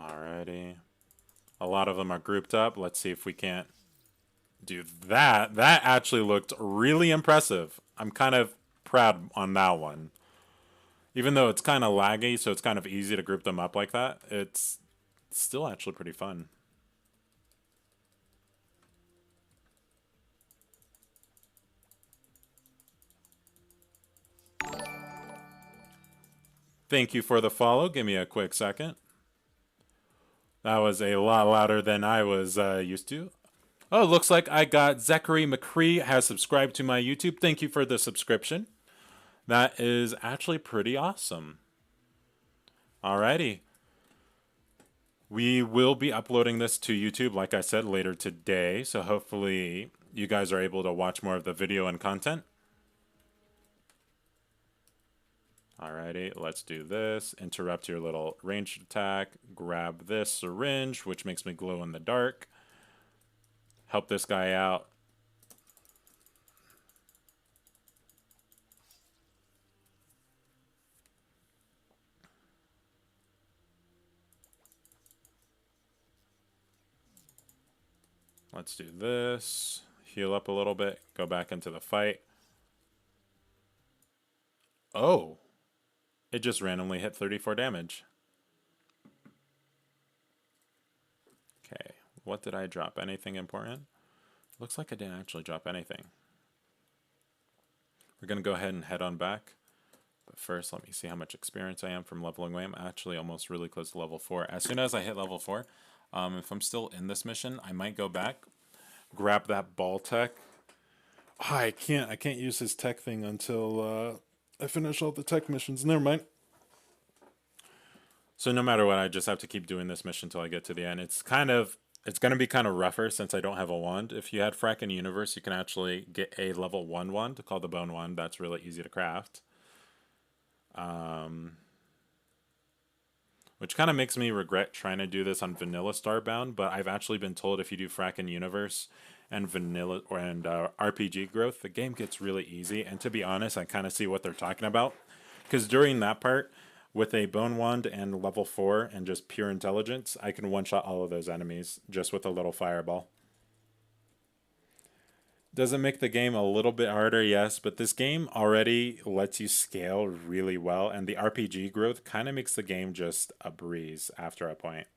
Alrighty. A lot of them are grouped up. Let's see if we can't do that. That actually looked really impressive. I'm kind of proud on that one. Even though it's kind of laggy, so it's kind of easy to group them up like that, it's still actually pretty fun. Thank you for the follow. Give me a quick second. That was a lot louder than I was used to. Oh, looks like I got Zachary McCree has subscribed to my YouTube. Thank you for the subscription. That is actually pretty awesome. Alrighty. We will be uploading this to YouTube, like I said, later today. So hopefully you guys are able to watch more of the video and content. Alrighty, let's do this. Interrupt your little ranged attack. Grab this syringe, which makes me glow in the dark. Help this guy out. Let's do this. Heal up a little bit. Go back into the fight. Oh. It just randomly hit 34 damage. Okay. What did I drop? Anything important? Looks like I didn't actually drop anything. We're going to go ahead and head on back. But first, let me see how much experience I am from leveling away. I'm actually almost really close to level 4. As soon as I hit level 4, if I'm still in this mission, I might go back, grab that ball tech. Oh, I can't use his tech thing until I finish all the tech missions. Never mind. So no matter what, I just have to keep doing this mission until I get to the end. It's kind of It's going to be kind of rougher since I don't have a wand. If you had Frack in Universe, you can actually get a level 1 wand called the Bone Wand. That's really easy to craft. Which kind of makes me regret trying to do this on vanilla Starbound, but I've actually been told if you do Frack in Universe and vanilla and RPG growth, the game gets really easy. And to be honest, I kind of see what they're talking about. Because during that part, with a Bone Wand and level 4 and just pure intelligence, I can one-shot all of those enemies just with a little fireball. Does it make the game a little bit harder? Yes, but this game already lets you scale really well, and the RPG growth kind of makes the game just a breeze after a point.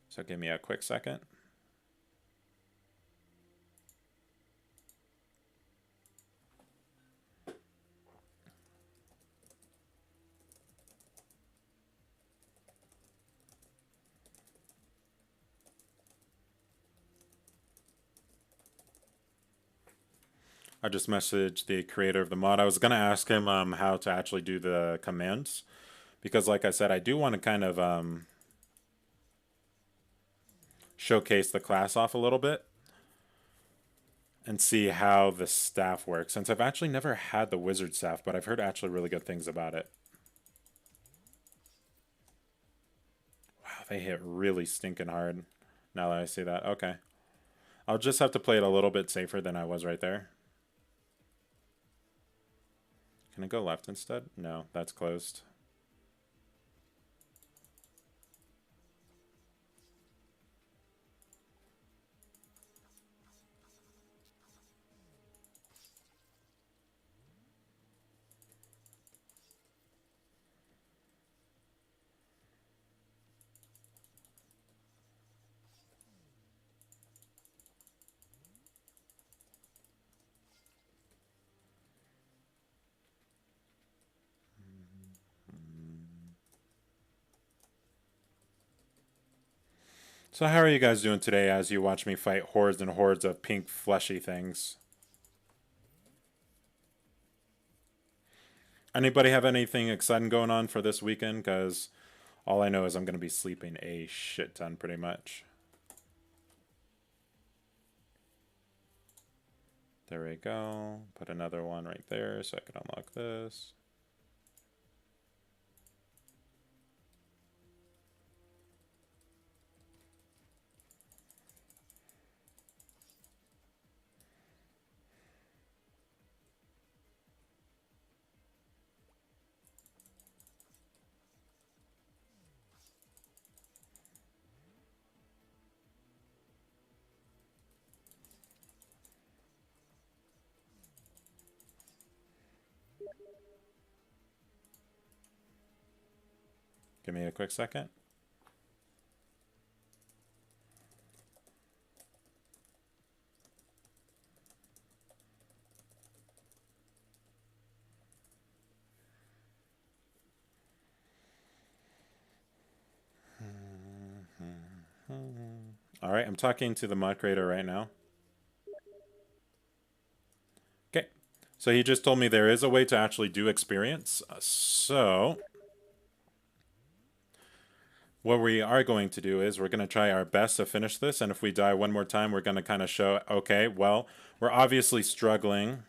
So give me a quick second. I just messaged the creator of the mod. I was going to ask him how to actually do the commands. Because like I said, I do want to kind of showcase the class off a little bit. And see how the staff works. Since I've actually never had the wizard staff, but I've heard actually really good things about it. Wow, they hit really stinking hard. Now that I see that. Okay. I'll just have to play it a little bit safer than I was right there. Can I go left instead? No, that's closed. So how are you guys doing today as you watch me fight hordes and hordes of pink fleshy things? Anybody have anything exciting going on for this weekend? Because all I know is I'm going to be sleeping a shit ton pretty much. There we go. Put another one right there so I can unlock this. Give me a quick second. All right, I'm talking to the mod creator right now. Okay, so he just told me there is a way to actually do experience. So what we are going to do is we're going to try our best to finish this, and if we die one more time, we're going to kind of show, okay, well, we're obviously struggling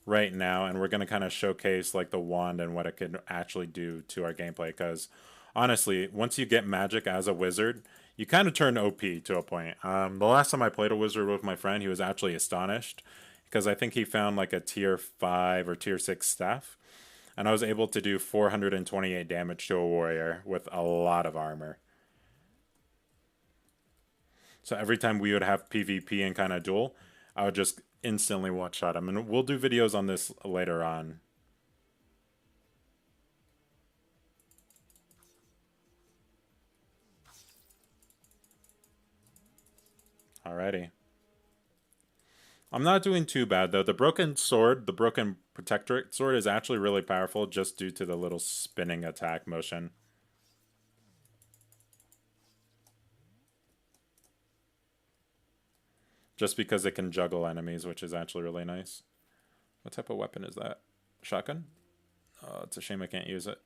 right now, and we're going to kind of showcase like the wand and what it can actually do to our gameplay, because honestly, once you get magic as a wizard, you kind of turn OP to a point. The last time I played a wizard with my friend, he was actually astonished because I think he found like a tier 5 or tier 6 staff, and I was able to do 428 damage to a warrior with a lot of armor. So every time we would have PvP and kind of duel, I would just instantly one-shot him. And we'll do videos on this later on. Alrighty. I'm not doing too bad, though. The broken sword, the broken protectorate sword, is actually really powerful just due to the little spinning attack motion. Just because it can juggle enemies, which is actually really nice. What type of weapon is that? Shotgun? Oh, it's a shame I can't use it.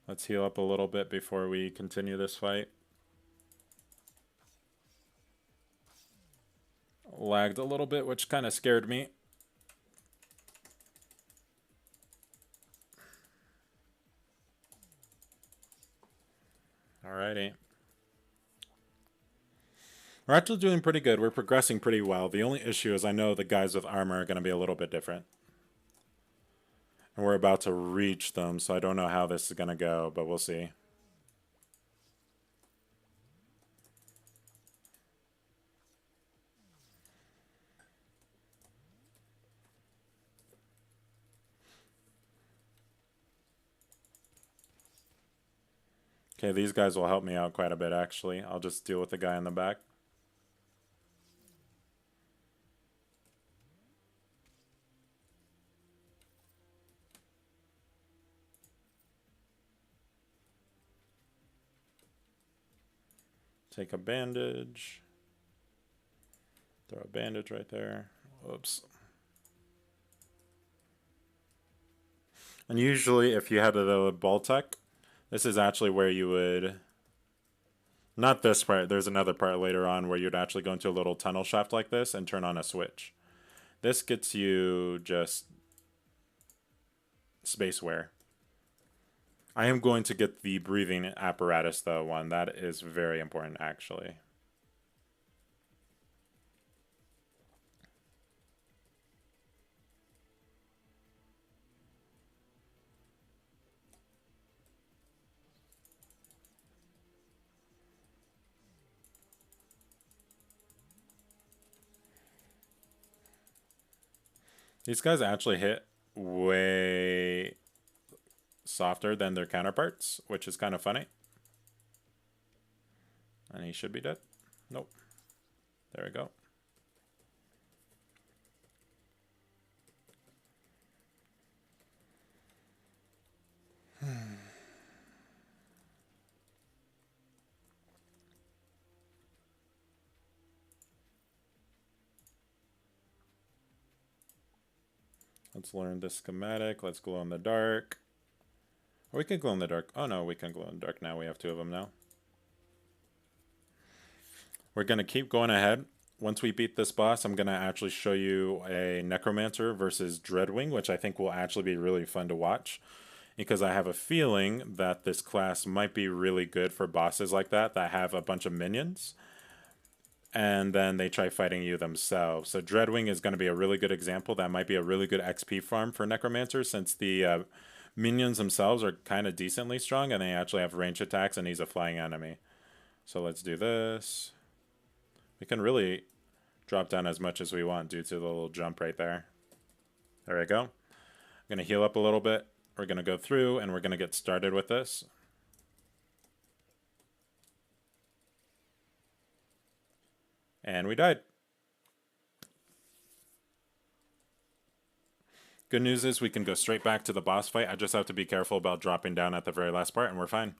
Let's heal up a little bit before we continue this fight. Lagged a little bit, which kind of scared me. Alrighty. We're actually doing pretty good. We're progressing pretty well. The only issue is I know the guys with armor are going to be a little bit different. And we're about to reach them, so I don't know how this is going to go, but we'll see. Okay, these guys will help me out quite a bit, actually. I'll just deal with the guy in the back. Take a bandage. Throw a bandage right there. Oops. And usually, if you had the ball tech, this is actually where you would... Not this part. There's another part later on where you'd actually go into a little tunnel shaft like this and turn on a switch. This gets you just space wear. I am going to get the breathing apparatus, though, one. That is very important, actually. These guys actually hit way softer than their counterparts, which is kind of funny. And he should be dead. Nope. There we go. Let's learn this schematic. Let's glow in the dark. Or we can glow in the dark. Oh no, we can glow in the dark now. We have two of them now. We're going to keep going ahead. Once we beat this boss, I'm going to actually show you a Necromancer versus Dreadwing, which I think will actually be really fun to watch. Because I have a feeling that this class might be really good for bosses like that have a bunch of minions. And then they try fighting you themselves. So Dreadwing is going to be a really good example. That might be a really good XP farm for Necromancer, since the minions themselves are kind of decently strong, and they actually have range attacks, and he's a flying enemy. So let's do this. We can really drop down as much as we want due to the little jump right there. There we go. I'm going to heal up a little bit. We're going to go through, and we're going to get started with this. And we died. Good news is we can go straight back to the boss fight. I just have to be careful about dropping down at the very last part, and we're fine.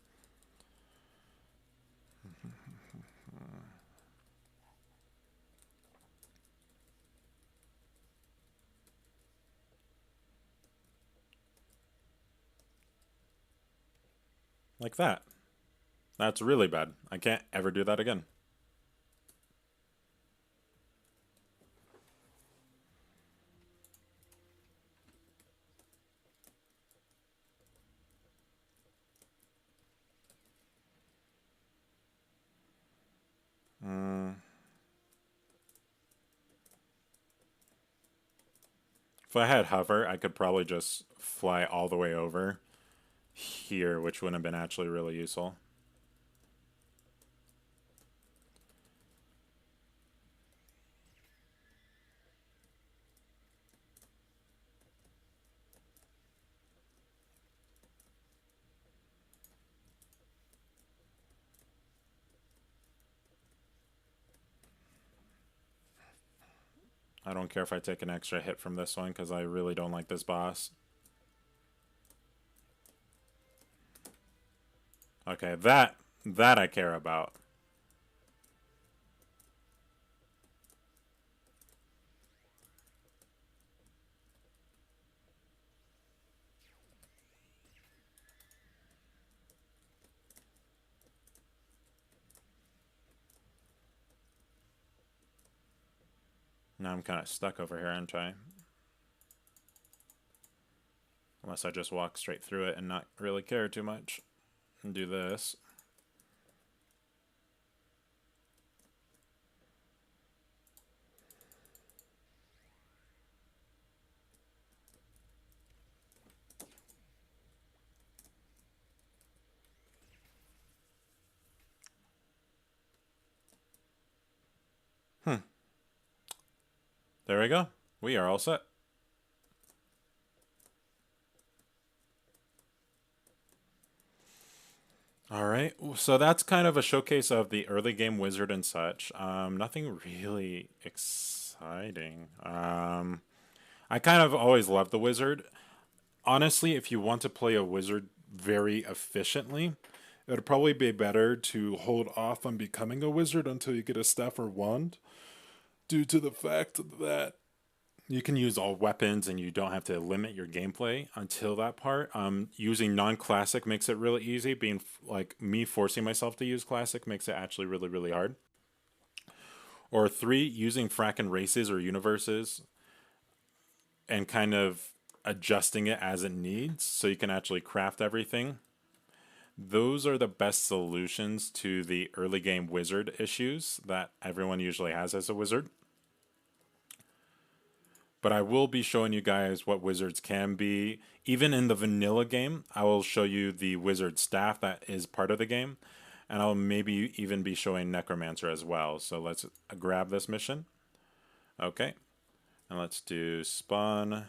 Like that. That's really bad. I can't ever do that again. If I had hover, I could probably just fly all the way over here, which would have been actually really useful. I don't care if I take an extra hit from this one, because I really don't like this boss. Okay, that I care about. Now I'm kind of stuck over here, aren't I? Unless I just walk straight through it and not really care too much. And do this. There we go. We are all set. All right, so that's kind of a showcase of the early game wizard and such. Nothing really exciting. I kind of always loved the wizard. Honestly, if you want to play a wizard very efficiently, it would probably be better to hold off on becoming a wizard until you get a staff or wand, due to the fact that you can use all weapons and you don't have to limit your gameplay until that part. Using non-classic makes it really easy. Being like me forcing myself to use classic makes it actually really, really hard. Or three, using fracking races or universes and kind of adjusting it as it needs so you can actually craft everything. Those are the best solutions to the early game wizard issues that everyone usually has as a wizard. But I will be showing you guys what wizards can be. Even in the vanilla game, I will show you the wizard staff that is part of the game. And I'll maybe even be showing Necromancer as well. So let's grab this mission. Okay. And let's do spawn.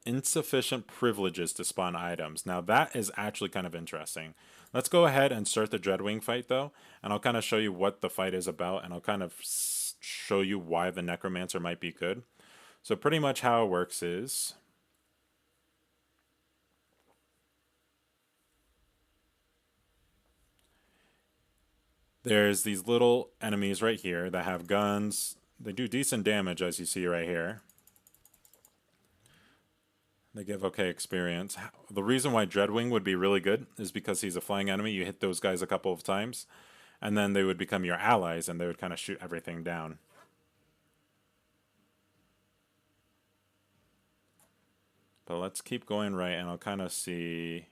Insufficient privileges to spawn items. Now that is actually kind of interesting. Let's go ahead and start the Dreadwing fight though, and I'll kind of show you what the fight is about, and I'll kind of show you why the Necromancer might be good. So pretty much how it works is there's these little enemies right here that have guns. They do decent damage, as you see right here. They give okay experience. The reason why Dreadwing would be really good is because he's a flying enemy. You hit those guys a couple of times, and then they would become your allies, and they would kind of shoot everything down. But let's keep going right, and I'll kind of see.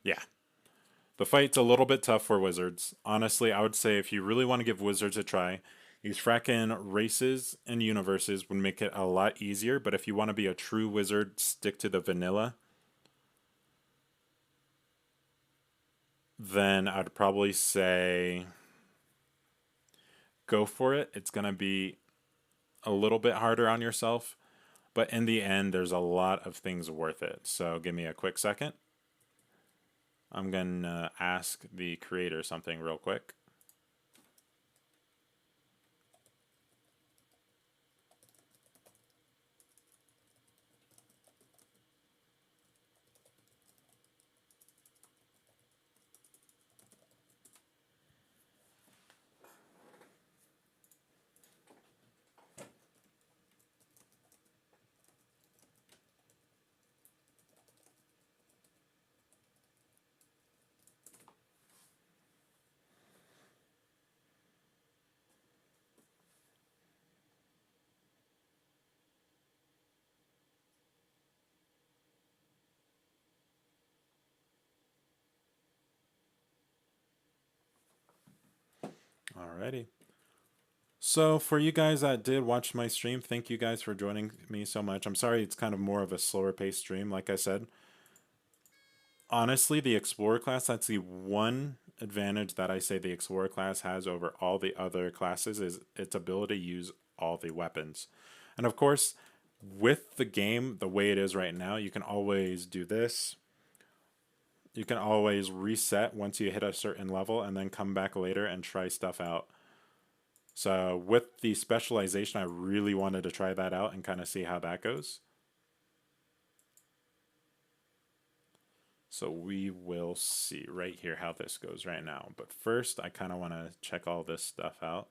Yeah. The fight's a little bit tough for wizards. Honestly, I would say if you really want to give wizards a try, these frackin' races and universes would make it a lot easier, but if you want to be a true wizard, stick to the vanilla. Then I'd probably say go for it. It's going to be a little bit harder on yourself, but in the end, there's a lot of things worth it. So give me a quick second. I'm going to ask the creator something real quick. Alrighty. So for you guys that did watch my stream, thank you guys for joining me so much. I'm sorry it's kind of more of a slower paced stream, like I said. Honestly, the Explorer class, that's the one advantage that I say the Explorer class has over all the other classes is its ability to use all the weapons. And of course, with the game the way it is right now, you can always do this. You can always reset once you hit a certain level and then come back later and try stuff out. So with the specialization, I really wanted to try that out and kind of see how that goes. So we will see right here how this goes right now. But first, I kind of want to check all this stuff out.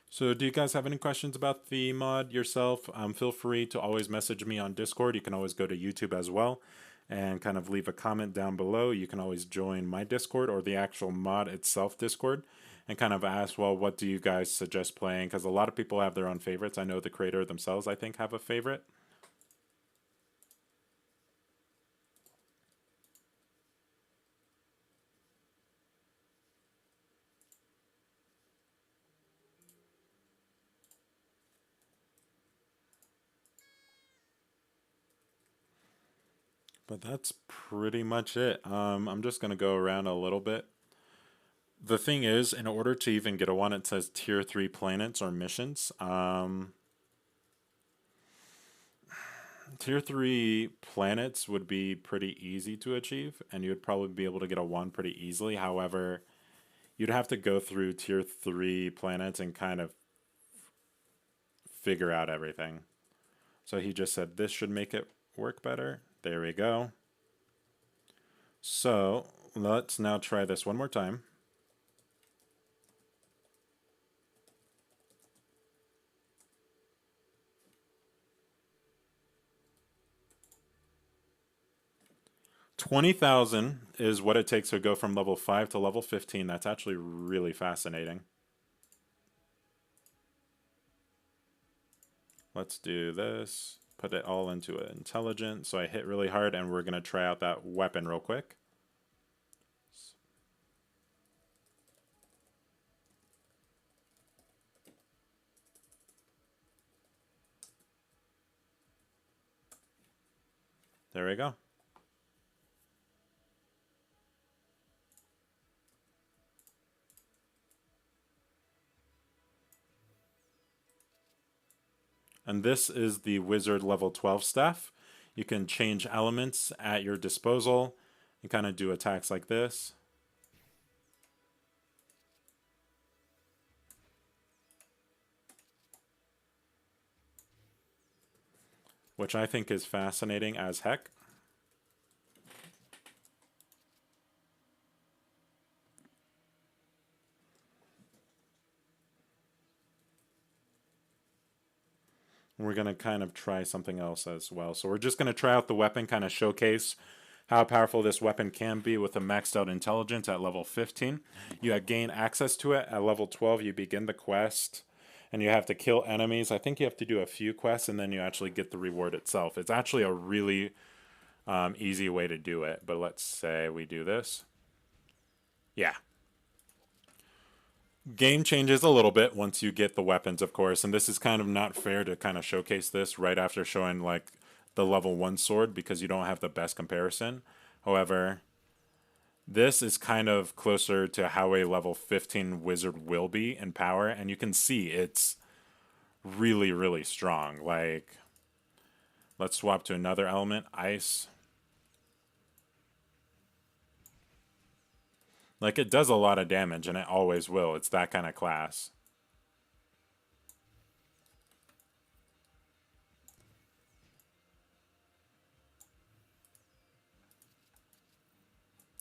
So do you guys have any questions about the mod yourself? Feel free to always message me on Discord. You can always go to YouTube as well and kind of leave a comment down below. You can always join my Discord or the actual mod itself Discord and kind of ask, well, what do you guys suggest playing? Because a lot of people have their own favorites. I know the creator themselves, I think, have a favorite. But that's pretty much it. I'm just going to go around a little bit. The thing is, in order to even get a one, it says tier 3 planets or missions. Tier 3 planets would be pretty easy to achieve, and you would probably be able to get a 1 pretty easily. However, you'd have to go through tier 3 planets and kind of figure out everything. So he just said this should make it work better. There we go. So let's now try this one more time. $20,000 is what it takes to go from level 5 to level 15. That's actually really fascinating. Let's do this. Put it all into intelligence. So I hit really hard, and we're going to try out that weapon real quick. There we go. And this is the Wizard level 12 staff. You can change elements at your disposal and kind of do attacks like this. Which I think is fascinating as heck. We're going to kind of try something else as well. So we're just going to try out the weapon, kind of showcase how powerful this weapon can be with a maxed out intelligence at level 15. You gain access to it at level 12. You begin the quest and you have to kill enemies. I think you have to do a few quests and then you actually get the reward itself. It's actually a really easy way to do it. But let's say we do this. Yeah. Game changes a little bit once you get the weapons, of course, and this is kind of not fair to kind of showcase this right after showing like the level 1 sword because you don't have the best comparison. However, this is kind of closer to how a level 15 wizard will be in power, and you can see it's really, really strong. Like, let's swap to another element, ice. Like, it does a lot of damage, and it always will. It's that kind of class.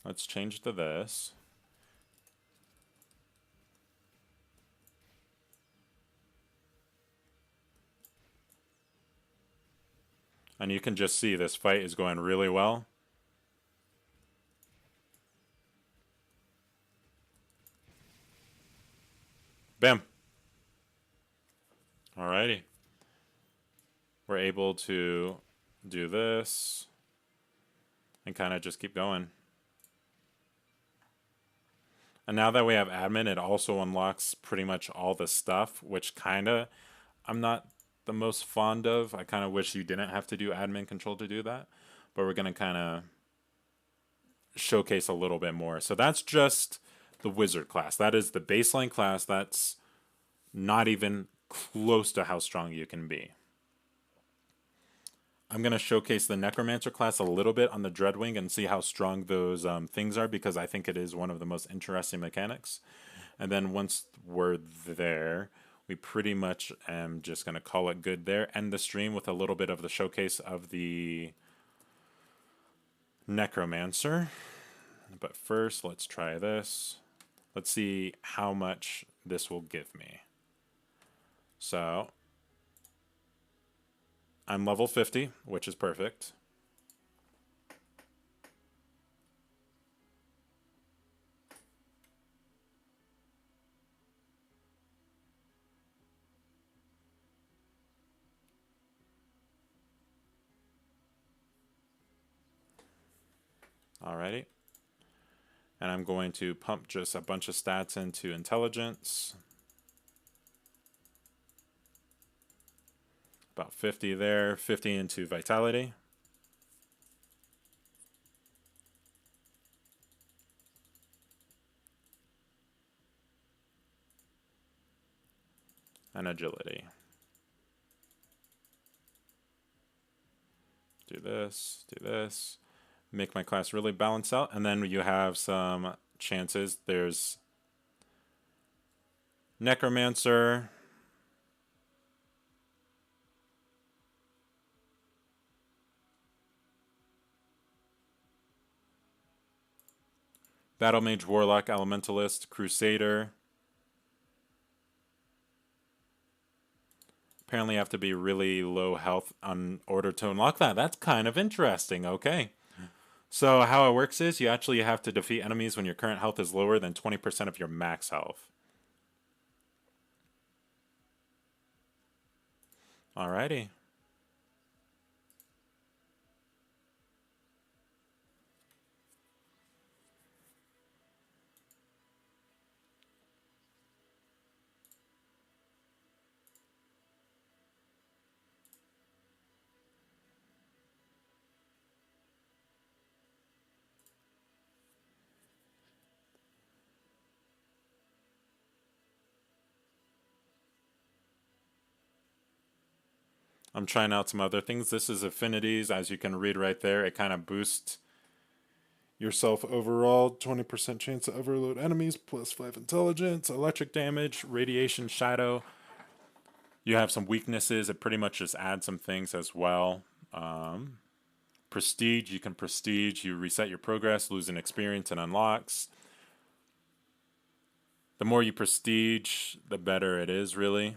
Let's change to this. And you can just see this fight is going really well. Bam. Alrighty. We're able to do this and kind of just keep going. And now that we have admin, it also unlocks pretty much all the stuff, which kind of I'm not the most fond of. I kind of wish you didn't have to do admin control to do that. But we're going to kind of showcase a little bit more. So that's just the wizard class. That is the baseline class. That's not even close to how strong you can be. I'm going to showcase the Necromancer class a little bit on the Dreadwing and see how strong those things are, because I think it is one of the most interesting mechanics. And then once we're there, we pretty much am just going to call it good there. End the stream with a little bit of the showcase of the Necromancer. But first, let's try this. Let's see how much this will give me. So, I'm level 50, which is perfect. Alrighty. And I'm going to pump just a bunch of stats into intelligence. About 50 there, 50 into vitality. And agility. Do this, do this. Make my class really balance out, and then you have some chances. There's Necromancer, Battle Mage, Warlock, Elementalist, Crusader. Apparently you have to be really low health in order to unlock that. That's kind of interesting. Okay. So how it works is you actually have to defeat enemies when your current health is lower than 20% of your max health. Alrighty. I'm trying out some other things. This is affinities, as you can read right there. It kind of boosts yourself overall. 20% chance to overload enemies, plus 5 intelligence, electric damage, radiation, shadow. You have some weaknesses. It pretty much just adds some things as well. Prestige, you can prestige. You reset your progress, lose an experience, and unlocks. The more you prestige, the better it is, really.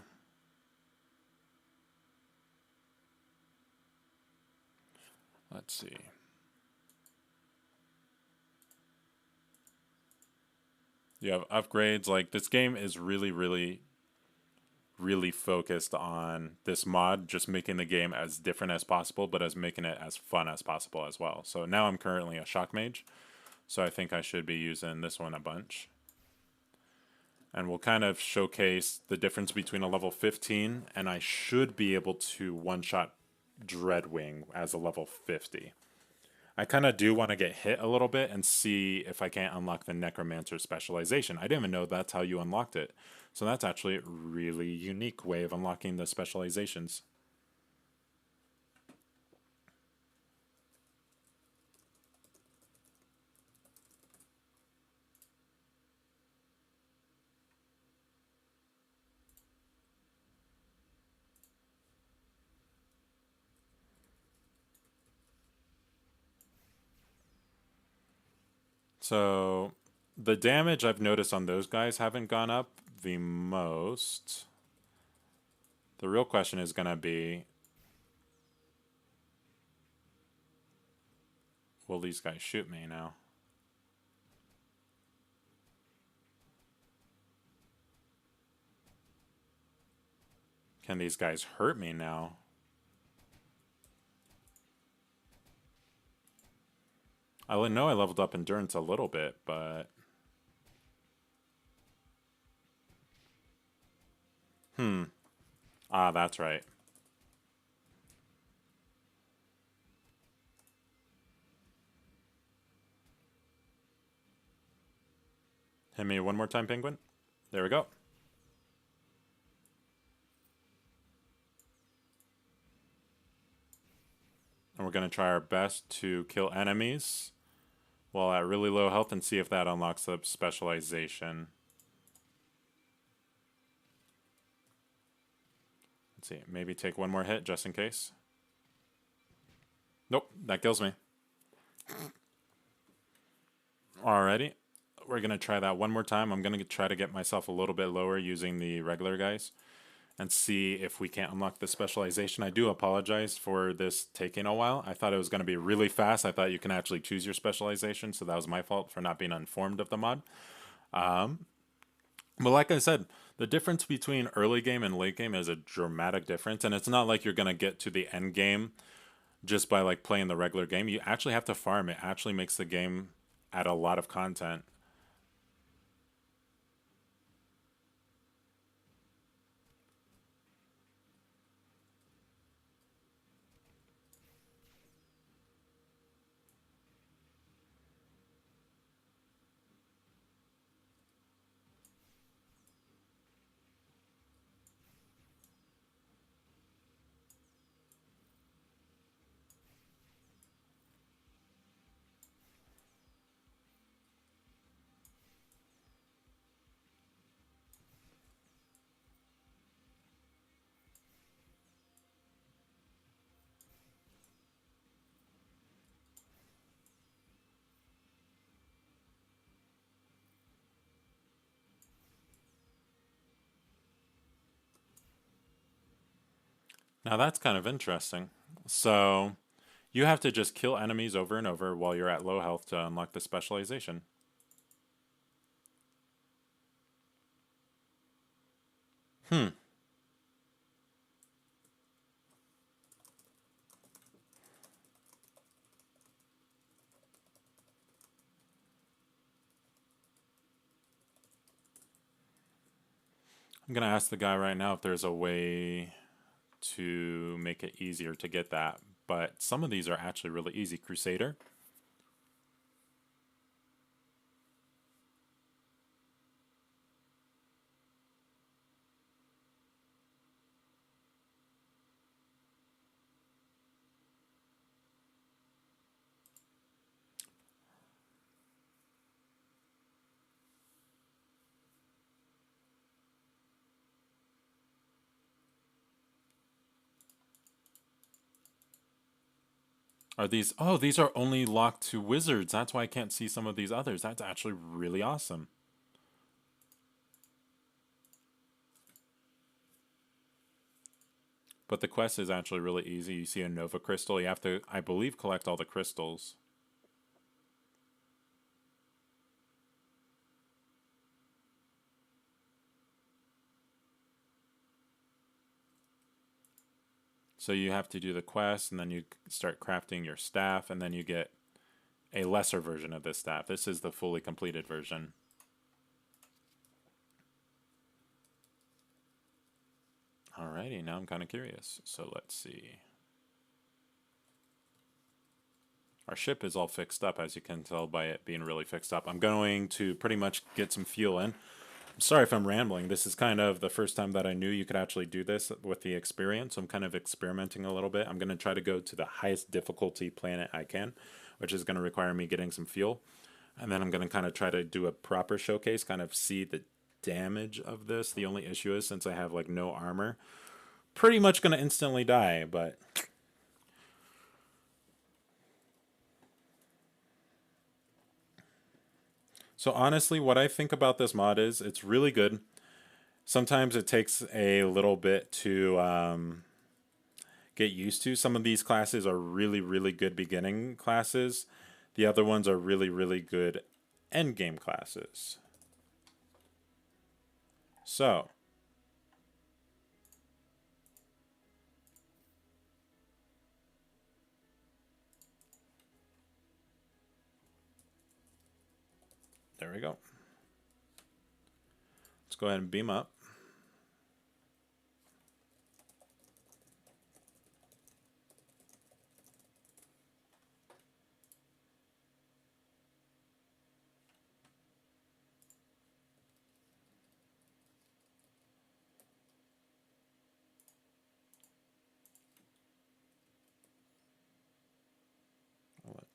Let's see. You have upgrades. Like, this game is really, really, really focused on this mod, just making the game as different as possible, but as making it as fun as possible as well. So now I'm currently a shock mage, so I think I should be using this one a bunch. And we'll kind of showcase the difference between a level 15, and I should be able to one-shot Dreadwing as a level 50. I kind of do want to get hit a little bit and see if I can't unlock the Necromancer specialization. I didn't even know that's how you unlocked it. So that's actually a really unique way of unlocking the specializations. So the damage I've noticed on those guys haven't gone up the most. The real question is going to be, will these guys shoot me now? Can these guys hurt me now? I know I leveled up endurance a little bit, but... Ah, that's right. Hit me one more time, penguin. There we go. we're going to try our best to kill enemies while at really low health and see if that unlocks the specialization. Let's see, maybe take one more hit just in case. Nope, that kills me. Alrighty, we're going to try that one more time. I'm going to try to get myself a little bit lower using the regular guys and see if we can't unlock the specialization. I do apologize for this taking a while. I thought it was going to be really fast. I thought you can actually choose your specialization, so that was my fault for not being informed of the mod. But like I said, the difference between early game and late game is a dramatic difference, and it's not like you're going to get to the end game just by like playing the regular game. You actually have to farm. It actually makes the game add a lot of content. Now that's kind of interesting. So you have to just kill enemies over and over while you're at low health to unlock the specialization. Hmm. I'm going to ask the guy right now if there's a way to make it easier to get that. But some of these are actually really easy. Crusader. Are these... Oh, these are only locked to wizards. That's why I can't see some of these others. That's actually really awesome. But the quest is actually really easy. You see a Nova Crystal. You have to, I believe, collect all the crystals. So you have to do the quest, and then you start crafting your staff, and then you get a lesser version of this staff. This is the fully completed version. Alrighty, now I'm kind of curious. So let's see. Our ship is all fixed up, as you can tell by it being really fixed up. I'm going to pretty much get some fuel in. I'm sorry if I'm rambling. This is kind of the first time that I knew you could actually do this with the experience. So I'm kind of experimenting a little bit. I'm going to try to go to the highest difficulty planet I can, which is going to require me getting some fuel. And then I'm going to kind of try to do a proper showcase, kind of see the damage of this. The only issue is, since I have like no armor, pretty much going to instantly die, but... So honestly, what I think about this mod is it's really good. Sometimes it takes a little bit to get used to. Some of these classes are really, really good beginning classes. The other ones are really, really good end game classes. So, there we go. Let's go ahead and beam up.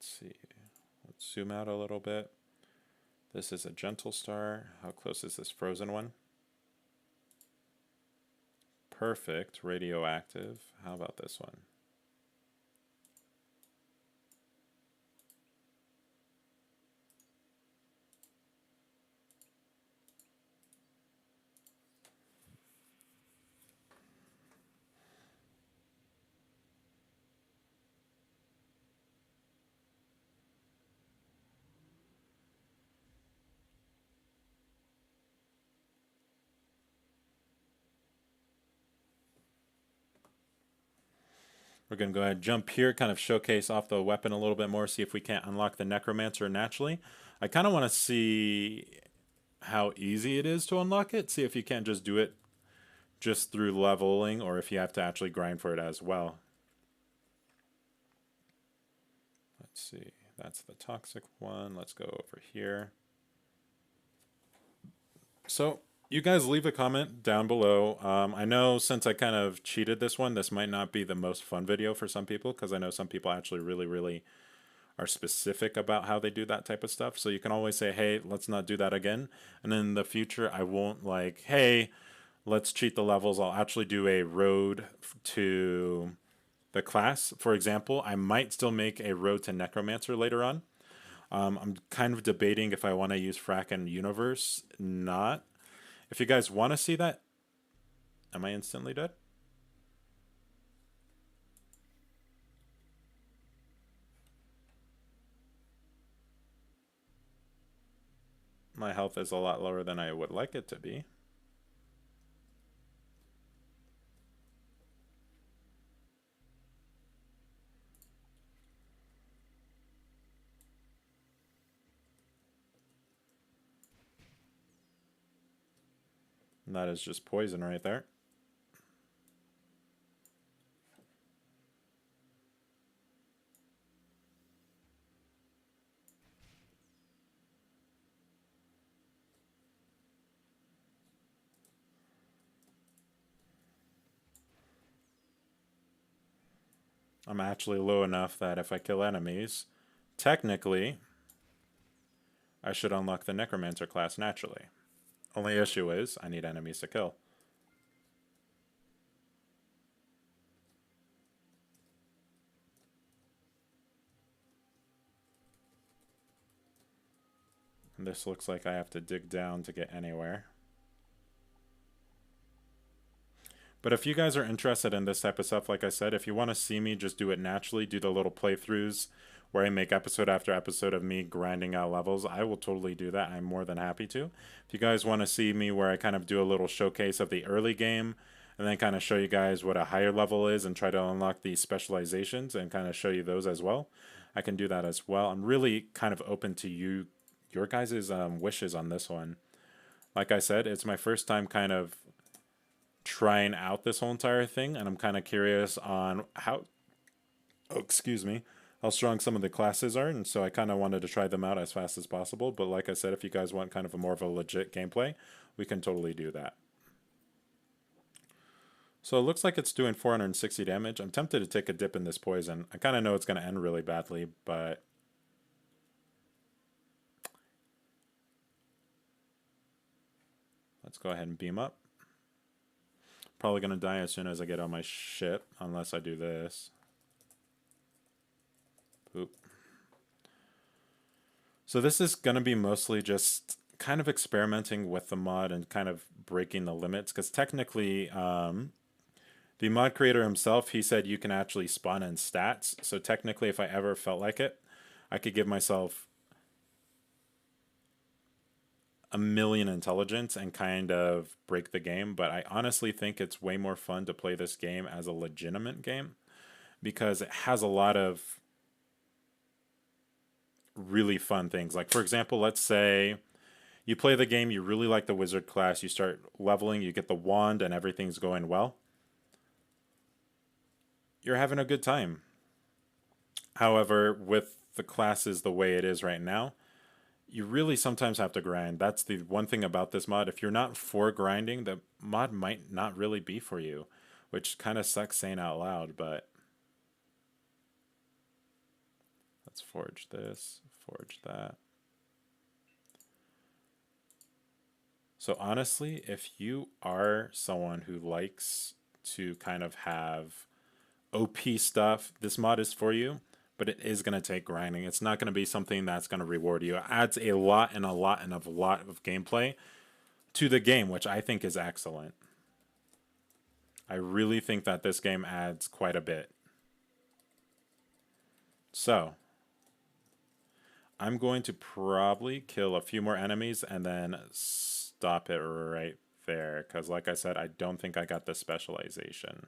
Let's see. Let's zoom out a little bit. This is a gentle star. How close is this frozen one? Perfect. Radioactive. How about this one? We're going to go ahead and jump here, kind of showcase off the weapon a little bit more, see if we can't unlock the Necromancer naturally. I kind of want to see how easy it is to unlock it, see if you can't just do it just through leveling or if you have to actually grind for it as well. Let's see, that's the toxic one. Let's go over here. So you guys leave a comment down below. I know since I kind of cheated this one, this might not be the most fun video for some people because I know some people actually really are specific about how they do that type of stuff. So you can always say, hey, let's not do that again. And in the future, I won't like, hey, let's cheat the levels. I'll actually do a road to the class. For example, I might still make a road to Necromancer later on. I'm kind of debating if I want to use Frack and Universe, not. If you guys want to see that, am I instantly dead? My health is a lot lower than I would like it to be. And that is just poison right there. I'm actually low enough that if I kill enemies, technically, I should unlock the Necromancer class naturally. Only issue is, I need enemies to kill. And this looks like I have to dig down to get anywhere. But if you guys are interested in this type of stuff, like I said, if you want to see me just do it naturally, do the little playthroughs where I make episode after episode of me grinding out levels, I will totally do that. I'm more than happy to. If you guys want to see me where I kind of do a little showcase of the early game and then kind of show you guys what a higher level is and try to unlock the specializations and kind of show you those as well, I can do that as well. I'm really kind of open to your guys' wishes on this one. Like I said, it's my first time kind of trying out this whole entire thing, and I'm kind of curious on how how strong some of the classes are, and so I kind of wanted to try them out as fast as possible. But like I said, if you guys want kind of a more of a legit gameplay, we can totally do that. So it looks like it's doing 460 damage. I'm tempted to take a dip in this poison. I kind of know it's going to end really badly, but let's go ahead and beam up. Probably going to die as soon as I get on my ship, unless I do this. Poop. So this is going to be mostly just kind of experimenting with the mod and kind of breaking the limits, because technically the mod creator himself, he said you can actually spawn in stats. So technically, if I ever felt like it, I could give myself 1,000,000 intelligence and kind of break the game. But I honestly think it's way more fun to play this game as a legitimate game because it has a lot of really fun things. Like, for example, let's say you play the game, you really like the wizard class, you start leveling, you get the wand, and everything's going well. You're having a good time. However, with the classes the way it is right now, you really sometimes have to grind. That's the one thing about this mod. If you're not for grinding, the mod might not really be for you, which kind of sucks saying out loud, but let's forge this, forge that. So honestly, if you are someone who likes to kind of have OP stuff, this mod is for you, but it is going to take grinding. It's not going to be something that's going to reward you. It adds a lot and a lot and a lot of gameplay to the game, which I think is excellent. I really think that this game adds quite a bit. So, I'm going to probably kill a few more enemies and then stop it right there. Because like I said, I don't think I got the specialization.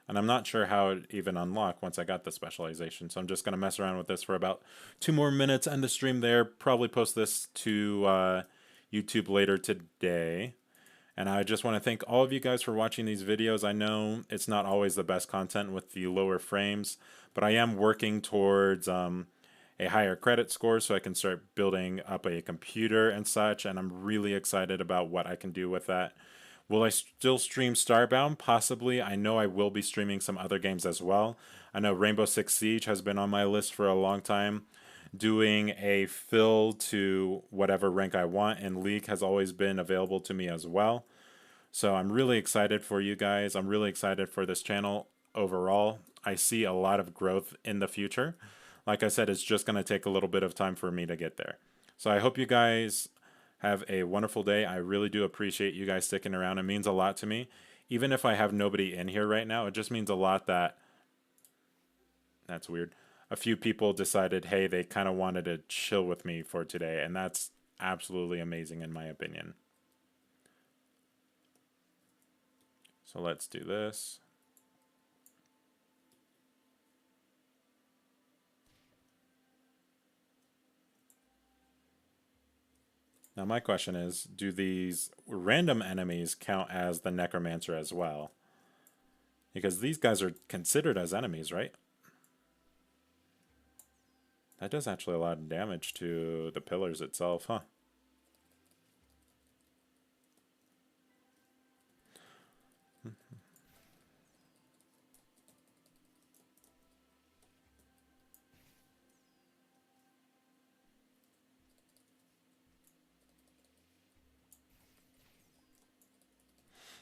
And I'm not sure how it even unlocked once I got the specialization. So I'm just going to mess around with this for about 2 more minutes, end the stream there. Probably post this to YouTube later today. And I just want to thank all of you guys for watching these videos. I know it's not always the best content with the lower frames, but I am working towards a higher credit score so I can start building up a computer and such. And I'm really excited about what I can do with that. Will I still stream Starbound? Possibly. I know I will be streaming some other games as well. I know Rainbow Six Siege has been on my list for a long time. Doing a fill to whatever rank I want in League has always been available to me as well. So I'm really excited for you guys. I'm really excited for this channel overall. I see a lot of growth in the future. Like I said, it's just going to take a little bit of time for me to get there. So I hope you guys have a wonderful day. I really do appreciate you guys sticking around. It means a lot to me. Even if I have nobody in here right now, it just means a lot that... That's weird. A few people decided, hey, they kind of wanted to chill with me for today, and that's absolutely amazing in my opinion. So let's do this. Now my question is, do these random enemies count as the Necromancer as well? Because these guys are considered as enemies, right? That does actually a lot of damage to the pillars itself, huh?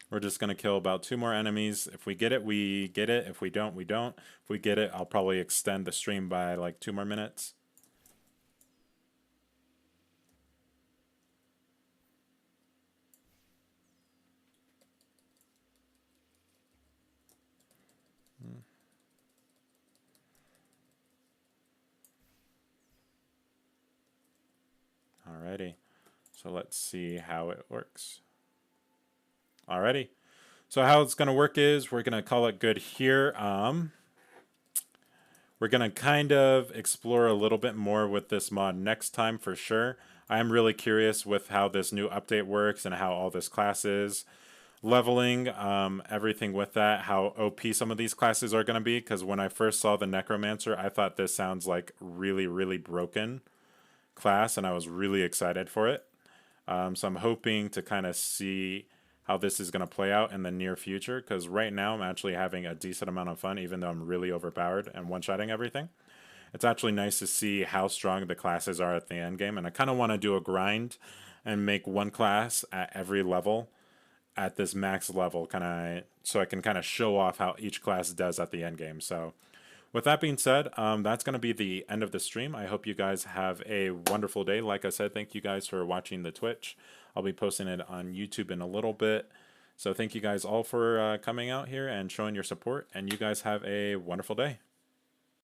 We're just going to kill about 2 more enemies. If we get it, we get it. If we don't, we don't. If we get it, I'll probably extend the stream by like 2 more minutes. Alrighty. So let's see how it works. Alrighty. So how it's going to work is we're going to call it good here. We're going to kind of explore a little bit more with this mod next time for sure. I am really curious with how this new update works and how all this class is. Leveling, everything with that, how OP some of these classes are going to be. Because when I first saw the Necromancer, I thought this sounds like really, really broken class. And I was really excited for it. So I'm hoping to kind of see how this is going to play out in the near future, because right now I'm actually having a decent amount of fun, even though I'm really overpowered and one-shotting everything. It's actually nice to see how strong the classes are at the end game, and I kind of want to do a grind and make one class at every level at this max level, so I can kind of show off how each class does at the end game. So with that being said, that's going to be the end of the stream. I hope you guys have a wonderful day. Like I said, thank you guys for watching the Twitch. I'll be posting it on YouTube in a little bit. So thank you guys all for coming out here and showing your support. And you guys have a wonderful day.